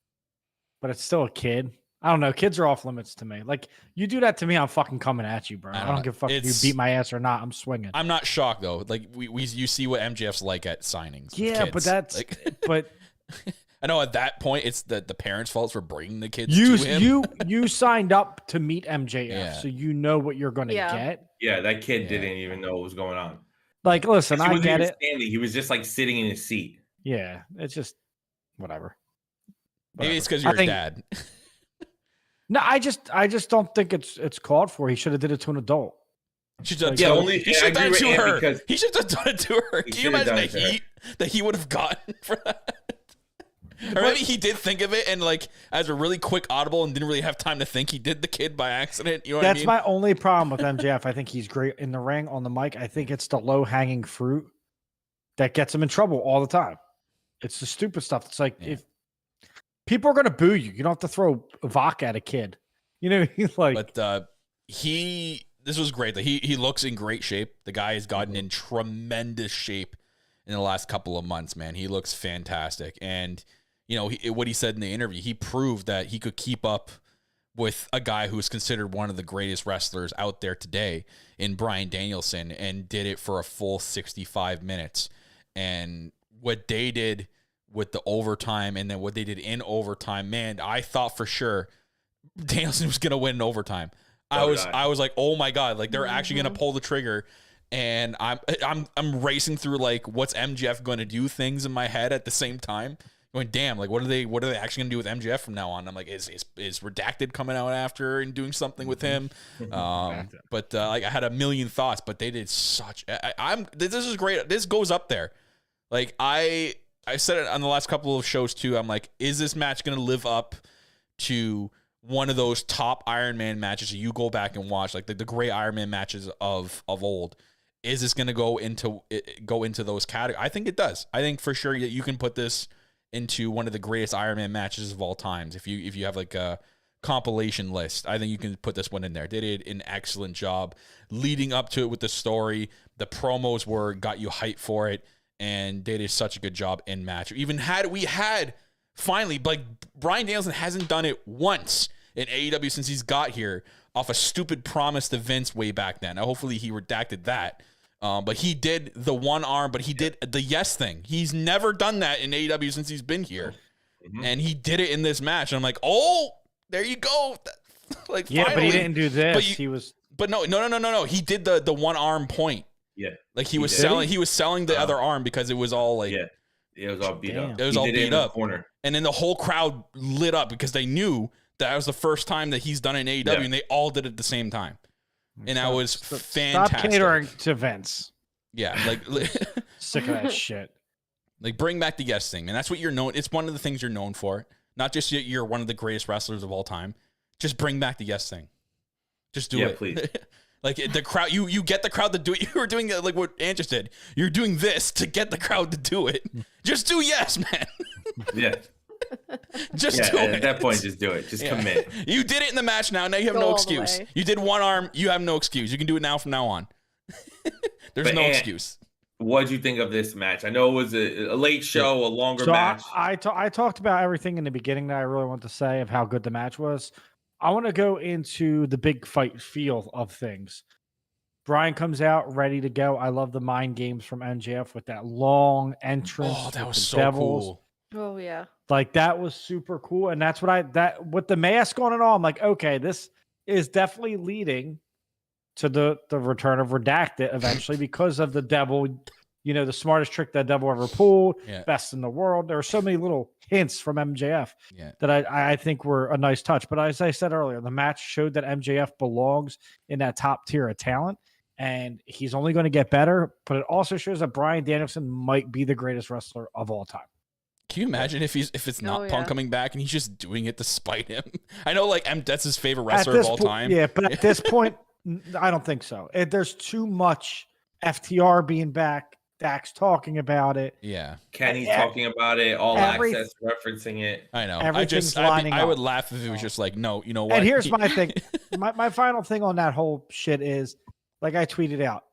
but it's still a kid. I don't know. Kids are off limits to me. Like you do that to me, I'm fucking coming at you, bro. I don't give a fuck if you beat my ass or not. I'm swinging. I'm not shocked though. Like you see what MJF's like at signings. Yeah, but that's like, but I know at that point it's the parents' fault for bringing the kids to him. You signed up to meet MJF, Yeah. so you know what you're gonna get. Yeah, that kid didn't even know what was going on. Like, listen, He I wasn't get even it. standing. He was just like sitting in his seat. Yeah, it's just whatever. Maybe it's because you're a dad. No, I just don't think it's called for. He should have did it to an adult. He should have Yeah, done only- it to I agree with Ant her. because- He should have done it to her. He Can you should have imagine done the it to her. heat that he would have gotten for that? Or maybe he did think of it and like as a really quick audible and didn't really have time to think he did the kid by accident. You know what I mean? That's my only problem with MJF. I think he's great in the ring, on the mic. I think it's the low hanging fruit that gets him in trouble all the time. It's the stupid stuff. It's like if people are gonna boo you, you don't have to throw vodka at a kid. You know, he's like. But this was great. He looks in great shape. The guy has gotten in tremendous shape in the last couple of months. Man, he looks fantastic. And you know what he said in the interview, he proved that he could keep up with a guy who is considered one of the greatest wrestlers out there today in Bryan Danielson, and did it for a full 65 minutes. And what they did with the overtime, and then what they did in overtime, man, I thought for sure Danielson was gonna win in overtime. I was like, oh my god, like they're actually gonna pull the trigger. And I'm racing through like what's MJF going to do things in my head at the same time, going, damn, like what are they actually going to do with MJF from now on? I'm like, is Redacted coming out after and doing something with him? But like I had a million thoughts, but they did such. This is great. This goes up there. Like I said it on the last couple of shows too. I'm like, is this match going to live up to one of those top Iron Man matches that you go back and watch, like the great Iron Man matches of old? Is this going to go into those categories? I think it does. I think for sure that you can put this into one of the greatest Iron Man matches of all times. If you have like a compilation list, I think you can put this one in there. They did an excellent job leading up to it with the story. The promos got you hyped for it, and they did such a good job in match. We had finally, like, Bryan Danielson hasn't done it once in AEW since he's got here, off a stupid promise to Vince way back then. Now, hopefully he redacted that. But he did the one arm, but he did the yes thing. He's never done that in AEW since he's been here. And he did it in this match. And I'm like, oh, there you go. Like, yeah, finally. but he didn't do this. But no. He did the one arm point. Yeah. Like he was selling the other arm because it was all like, it was all beat up. It was all beat up. Corner. And then the whole crowd lit up because they knew that was the first time that he's done it in AEW, and they all did it at the same time. And that was fantastic. Stop catering to Vince. Yeah, like sick of that shit. Like, bring back the yes thing, man. That's what you're known. It's one of the things you're known for. Not just you're one of the greatest wrestlers of all time. Just bring back the yes thing. Just do it, please. Like the crowd, you get the crowd to do it. You were doing like what Andrew did. You're doing this to get the crowd to do it. Just do yes, man. Yeah. Just do it. At that point, just do it. Just commit. You did it in the match now. Now you have no excuse. You did one arm. You have no excuse. You can do it now from now on. There's no excuse. What did you think of this match? I know it was a late show, a longer match. I talked about everything in the beginning that I really want to say of how good the match was. I want to go into the big fight feel of things. Brian comes out ready to go. I love the mind games from MJF with that long entrance. Oh, that was so Devils. cool. Oh yeah. Like, that was super cool. And that's what with the mask on and all, I'm like, okay, this is definitely leading to the return of Redacted eventually because of the devil, the smartest trick that devil ever pulled, best in the world. There are so many little hints from MJF that I think were a nice touch. But as I said earlier, the match showed that MJF belongs in that top tier of talent, and he's only going to get better. But it also shows that Bryan Danielson might be the greatest wrestler of all time. Can you imagine if it's not Punk coming back and he's just doing it to spite him? I know, like, that's his favorite wrestler of all time. Yeah, but at this point, I don't think so. There's too much FTR being back, Dax talking about it. Yeah. Kenny's talking about it, All Access referencing it. I know. I would laugh if it was just like, no, you know what? And here's my thing. My final thing on that whole shit is, like I tweeted out,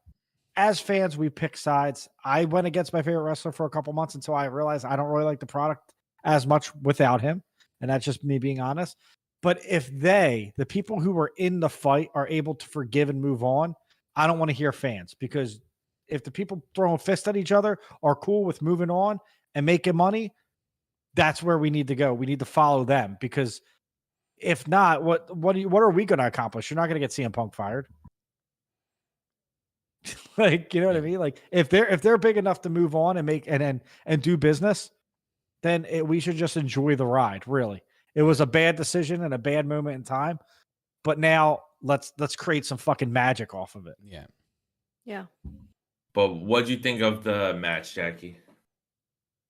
as fans, we pick sides. I went against my favorite wrestler for a couple months until I realized I don't really like the product as much without him. And that's just me being honest. But if the people who were in the fight, are able to forgive and move on, I don't want to hear fans, because if the people throwing fists at each other are cool with moving on and making money, that's where we need to go. We need to follow them, because if not, what are we going to accomplish? You're not going to get CM Punk fired. Like, you know what I mean? Like, if they're big enough to move on and make and do business, then we should just enjoy the ride. Really, it was a bad decision and a bad moment in time, but now let's create some fucking magic off of it. Yeah. Yeah. But what'd you think of the match, Jackie?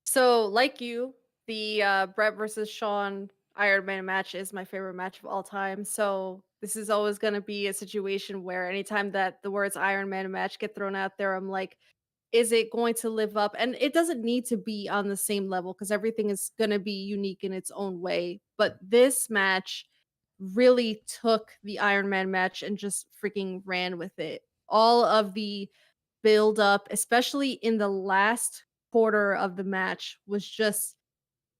So, like you, the Brett versus Sean Iron Man match is my favorite match of all time. So this is always going to be a situation where anytime that the words Iron Man match get thrown out there, I'm like, is it going to live up? And it doesn't need to be on the same level because everything is going to be unique in its own way. But this match really took the Iron Man match and just freaking ran with it. All of the build up, especially in the last quarter of the match, was just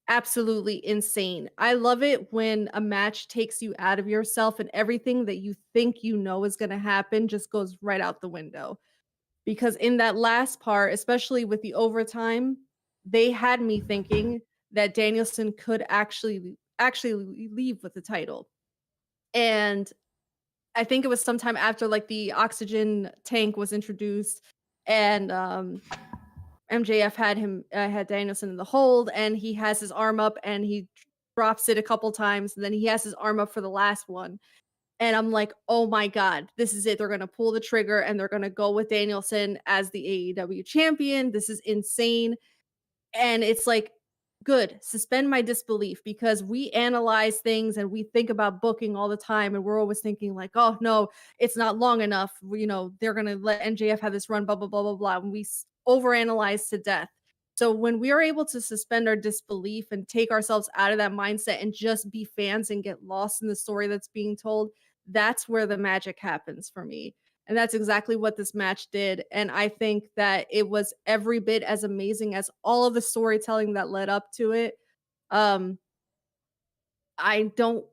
absolutely insane. I love it when a match takes you out of yourself and everything that you think you know is going to happen just goes right out the window. Because in that last part, especially with the overtime, they had me thinking that Danielson could actually leave with the title. And I think it was sometime after like the oxygen tank was introduced and MJF had Danielson in the hold, and he has his arm up and he drops it a couple times, and then he has his arm up for the last one. And I'm like, oh my God, this is it. They're going to pull the trigger and they're going to go with Danielson as the AEW champion. This is insane. And it's like, good, suspend my disbelief, because we analyze things and we think about booking all the time. And we're always thinking like, oh no, it's not long enough. They're going to let MJF have this run, blah, blah, blah, blah, blah. And we overanalyze to death. So when we are able to suspend our disbelief and take ourselves out of that mindset and just be fans and get lost in the story that's being told, that's where the magic happens for me. And that's exactly what this match did. And I think that it was every bit as amazing as all of the storytelling that led up to it. I don't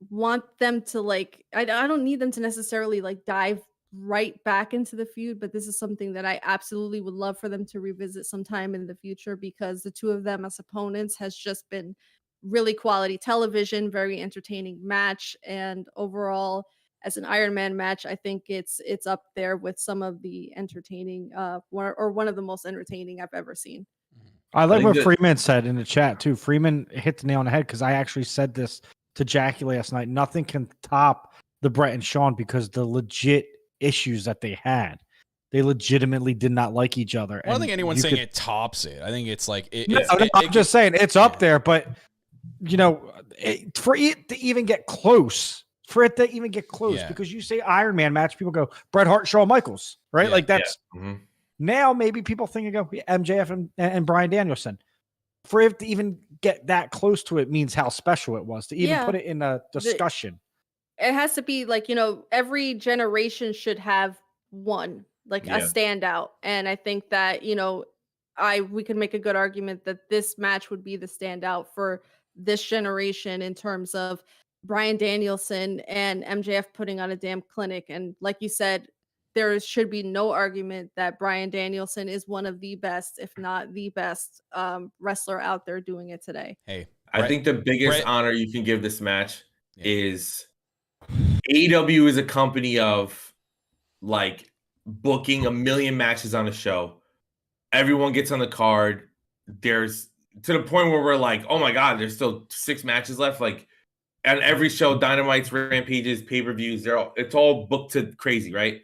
want them to I don't need them to necessarily dive right back into the feud, but this is something that I absolutely would love for them to revisit sometime in the future, because the two of them as opponents has just been really quality television, very entertaining match, and overall as an Iron Man match, I think it's up there with some of the entertaining one of the most entertaining I've ever seen. I like what Freeman said in the chat too. Freeman hit the nail on the head, because I actually said this to Jackie last night. Nothing can top the Brett and Sean, because the legit issues that they had. They legitimately did not like each other. I don't think anyone's saying it tops it. I think it's like I'm just saying it's up there, but for it to even get close, because you say Iron Man match, people go Bret Hart, Shawn Michaels, right? Yeah, that's now maybe people think MJF and Bryan Danielson. For it to even get that close to it means how special it was to even put it in a discussion. It has to be every generation should have one, a standout. And I think that, we can make a good argument that this match would be the standout for this generation in terms of Bryan Danielson and MJF putting on a damn clinic. And like you said, there should be no argument that Bryan Danielson is one of the best, if not the best, wrestler out there doing it today. Hey, I think the biggest honor you can give this match is AEW is a company of booking a million matches on a show. Everyone gets on the card. There's to the point where we're like, oh my God, there's still 6 matches left. At every show, Dynamites, Rampages, pay-per-views, it's all booked to crazy, right?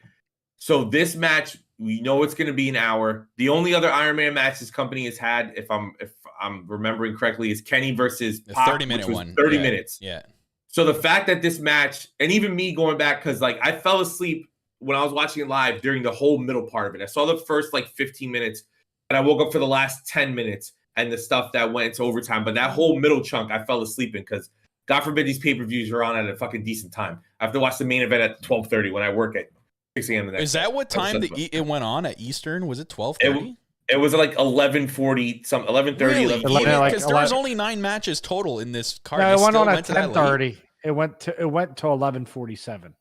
So this match, we know it's going to be an hour. The only other Iron Man match this company has had, if I'm remembering correctly, is Kenny versus Pac, 30-minute one. 30 minutes. Yeah. So the fact that this match, and even me going back, because I fell asleep when I was watching it live during the whole middle part of it. I saw the first 15 minutes, and I woke up for the last 10 minutes and the stuff that went into overtime. But that whole middle chunk, I fell asleep in, because God forbid these pay-per-views are on at a fucking decent time. I have to watch the main event at 12:30 when I work at 6 a.m. the next Is that what time it went on at Eastern? Was it 12:30? It was 11:40, 11:30. Really? Because there was only 9 matches total in this card. No, it went on at 10:30. It went to 11:47.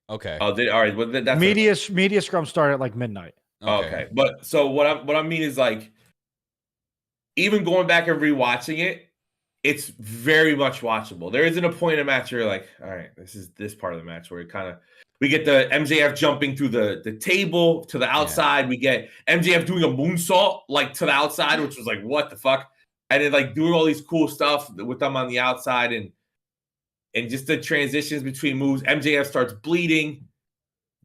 Okay. Oh, all right. Well, that's media scrum started at midnight. Okay. But so what I mean is even going back and rewatching it, it's very much watchable. There isn't a point in a match where you're like, all right, this is this part of the match where we get the MJF jumping through the table to the outside. Yeah. We get MJF doing a moonsault to the outside, which was what the fuck? And then doing all these cool stuff with them on the outside, and just the transitions between moves. MJF starts bleeding.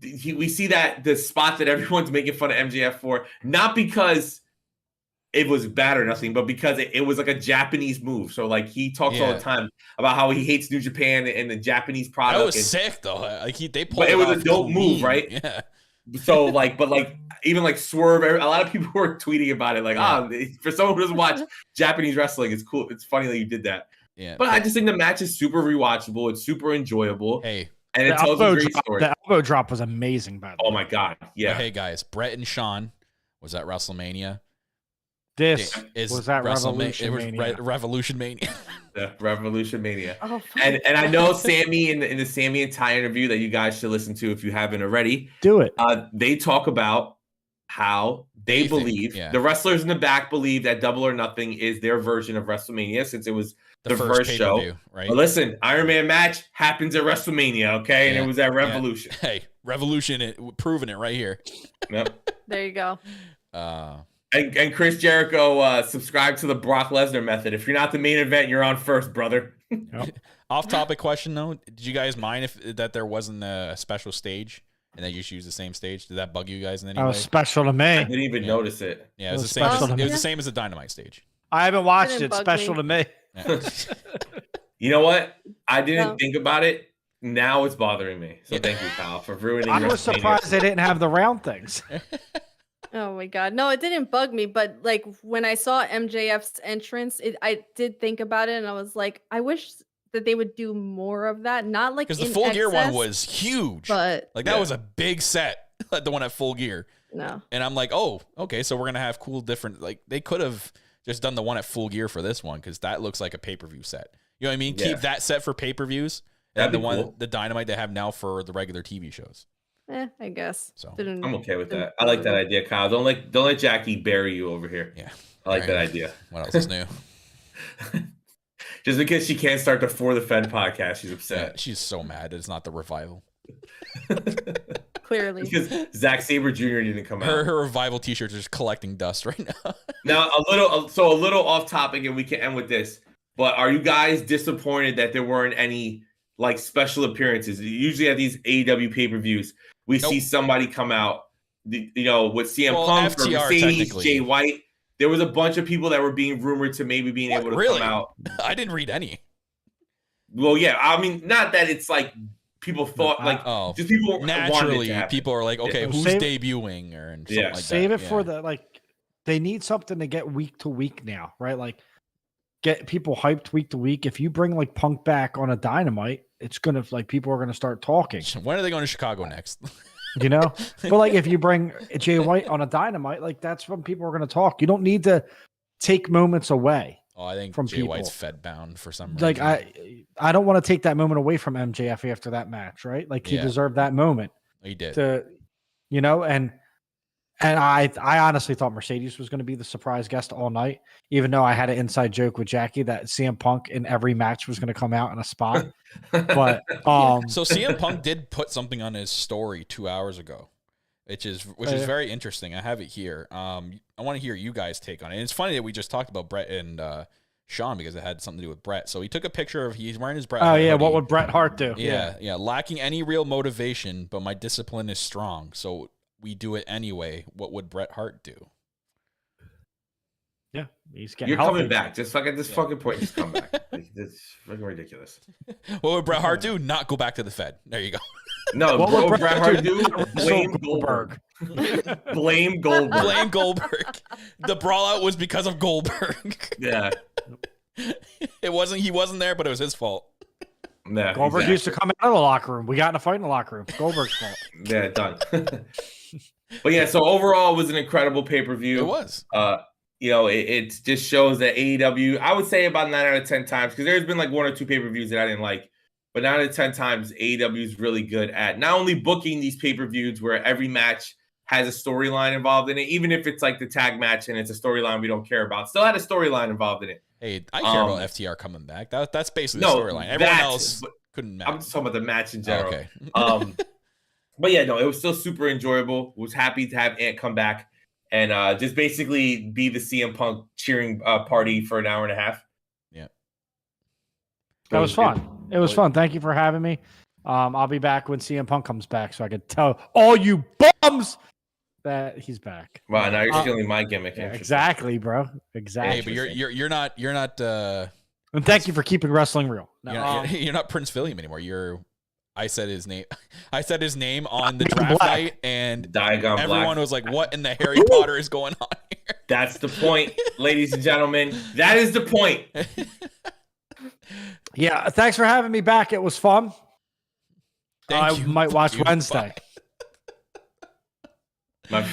We see that the spot that everyone's making fun of MJF for, not because it was bad or nothing, but because it was like a Japanese move. So like he talks all the time about how he hates New Japan and the Japanese product. That was sick though. Like they pulled but it was off a dope clean. move, right? Yeah. So like, but like even like Swerve, a lot of people were tweeting about it. Like, for someone who doesn't watch Japanese wrestling, it's cool. It's funny that you did that. Yeah. But I just think the match is super rewatchable. It's super enjoyable. Hey. And it tells a great story. The elbow drop was amazing, by the way. Oh my God. Yeah. But hey guys, Brett and Sean was at WrestleMania. This was that WrestleMania. Revolution Mania. Revolution Mania. The Revolution Mania. Oh, and I know Sammy in the Sammy and Ty interview that you guys should listen to if you haven't already. Do it. They talk about how they believe the wrestlers in the back believe that Double or Nothing is their version of WrestleMania since it was the first show. Right? But listen, Iron Man match happens at WrestleMania, okay? And it was at Revolution. Yeah. Hey, Revolution, proving it right here. Yep. There you go. And Chris Jericho subscribe to the Brock Lesnar method. If you're not the main event, you're on first, brother. Yep. Off-topic question though: did you guys mind that there wasn't a special stage and they just used the same stage? Did that bug you guys in any way? That was special to me. I didn't even notice it. Yeah, it was the same. It was the same as the Dynamite stage. I haven't watched it. Special to me. Yeah. You know what? I didn't think about it. Now it's bothering me. So thank you, Kyle, for ruining. I was surprised they didn't have the round things. Oh my God. No, it didn't bug me. But like when I saw MJF's entrance, I did think about it and I was like, I wish that they would do more of that. Not like because the Full Gear one was huge. But like that was a big set, like the one at Full Gear. No. And I'm like, oh, okay, so we're gonna have cool different like they could have just done the one at Full Gear for this one because that looks like a pay-per-view set. You know what I mean? Yeah. Keep that set for pay-per-views and the Dynamite they have now for the regular TV shows. I guess. So I'm okay with that. I like that idea, Kyle. Don't let Jackie bury you over here. Yeah. I like that idea. What else is new? Just because she can't start the For the Fed podcast, she's upset. Yeah, she's so mad it's not the revival. Clearly. Because Zack Sabre Jr. didn't come out. Her revival t-shirts are just collecting dust right now. Now a little off topic and we can end with this. But are you guys disappointed that there weren't any like special appearances? Usually at these AEW pay-per-views, we see somebody come out, with CM Punk or Mercedes, Jay White. There was a bunch of people that were being rumored to maybe being able to come out. I didn't read any. Well, yeah. I mean, not that it's like people thought just people naturally people are like, okay, who's debuting or something like that. Save it for they need something to get week to week now, right? Like get people hyped week to week. If you bring like Punk back on a Dynamite, it's gonna people are gonna start talking. When are they going to Chicago next? But like if you bring Jay White on a Dynamite, like that's when people are gonna talk. You don't need to take moments away. Oh, I think from Jay people. White's fed bound for some reason. Like I don't want to take that moment away from MJF after that match, right? Like he deserved that moment. He did. And I honestly thought Mercedes was going to be the surprise guest all night, even though I had an inside joke with Jackie that CM Punk in every match was going to come out in a spot. But so CM Punk did put something on his story 2 hours ago, which is very interesting. I have it here. I want to hear you guys' take on it. And it's funny that we just talked about Brett and Sean because it had something to do with Brett. So he took a picture of he's wearing his Bret Hart hoodie. What would Bret Hart do? Yeah. Lacking any real motivation, but my discipline is strong. So we do it anyway. What would Bret Hart do? Yeah, he's getting You're healthy. coming back. Just fucking this fucking point. Just come back. It's fucking ridiculous. What would Bret Hart do? Not go back to the Fed. There you go. No, what would Bret Hart do? Blame Goldberg. Blame Goldberg. Blame Goldberg. The brawl out was because of Goldberg. Yeah. He wasn't there, but it was his fault. Yeah, Goldberg used to come out of the locker room. We got in a fight in the locker room. Goldberg's fault. Yeah, done. But yeah, so overall, it was an incredible pay-per-view. It was. It just shows that AEW, I would say about 9 out of 10 times, because there's been like 1 or 2 pay-per-views that I didn't like, but 9 out of 10 times, AEW is really good at not only booking these pay-per-views where every match has a storyline involved in it, even if it's like the tag match and it's a storyline we don't care about, still had a storyline involved in it. Hey, I care about FTR coming back. That's basically the storyline. Everyone else couldn't match. I'm just talking about the match in general. Oh, okay. But yeah, no, it was still super enjoyable. Was happy to have Ant come back and just basically be the CM Punk cheering party for an hour and a half. Yeah. That was fun. It was fun. Thank you for having me. I'll be back when CM Punk comes back so I could tell all you bums that he's back. Wow, now you're stealing my gimmick. Yeah, exactly, bro. Exactly. Hey, but you're not And thank you for keeping wrestling real. No, you're not Prince William anymore. I said his name. I said his name on the draft night, and Diagon everyone Black. was like, "What in the Harry Potter is going on here?" That's the point, ladies and gentlemen. That is the point. Yeah, thanks for having me back. It was fun. Thank you. Might watch Wednesday. My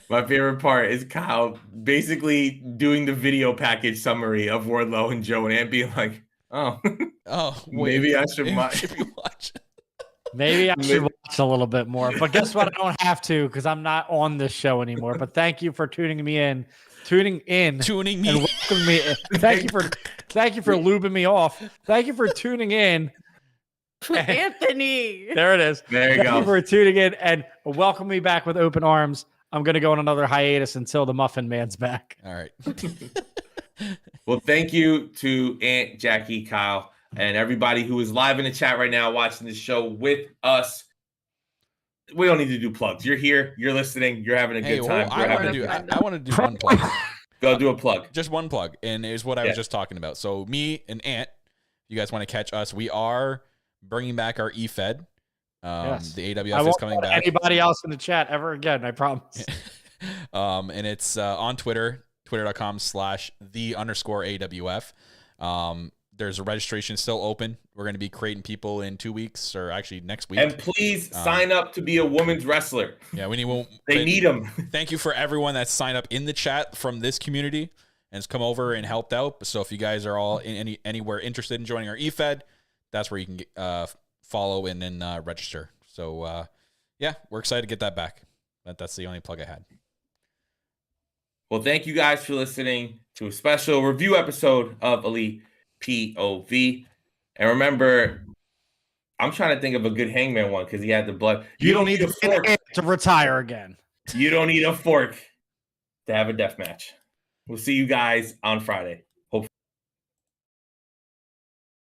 favorite part is Kyle basically doing the video package summary of Wardlow and Joe and Ant being like, "Oh, maybe I should watch." Maybe I should watch a little bit more. But guess what? I don't have to because I'm not on this show anymore. But thank you for tuning me in. Tuning me and welcoming me in. Thank you for lubing me off. Thank you for tuning in. Anthony. There it is. There you go. Thank you for tuning in and welcome me back with open arms. I'm going to go on another hiatus until the Muffin Man's back. All right. Well, thank you to Aunt Jackie, Kyle, and everybody who is live in the chat right now watching this show with us. We don't need to do plugs. You're here. You're listening. You're having a good time. I want to do one plug. Go do a plug. Just one plug. And is what I was just talking about. So me and Ant, you guys want to catch us. We are bringing back our eFed. Yes. The AWF is coming back. Anybody else in the chat ever again, I promise. And it's on Twitter, twitter.com/the_AWF. There's a registration still open. We're going to be creating people in 2 weeks, or actually next week. And please sign up to be a women's wrestler. Yeah, they need them. Thank you for everyone that's signed up in the chat from this community and has come over and helped out. So if you guys are all in anywhere interested in joining our eFed, that's where you can follow and then register. So yeah, we're excited to get that back. That's the only plug I had. Well, thank you guys for listening to a special review episode of Elite POV. And remember, I'm trying to think of a good Hangman one because he had the blood. You don't need a fork to retire again. You don't need a fork to have a death match. We'll see you guys on Friday.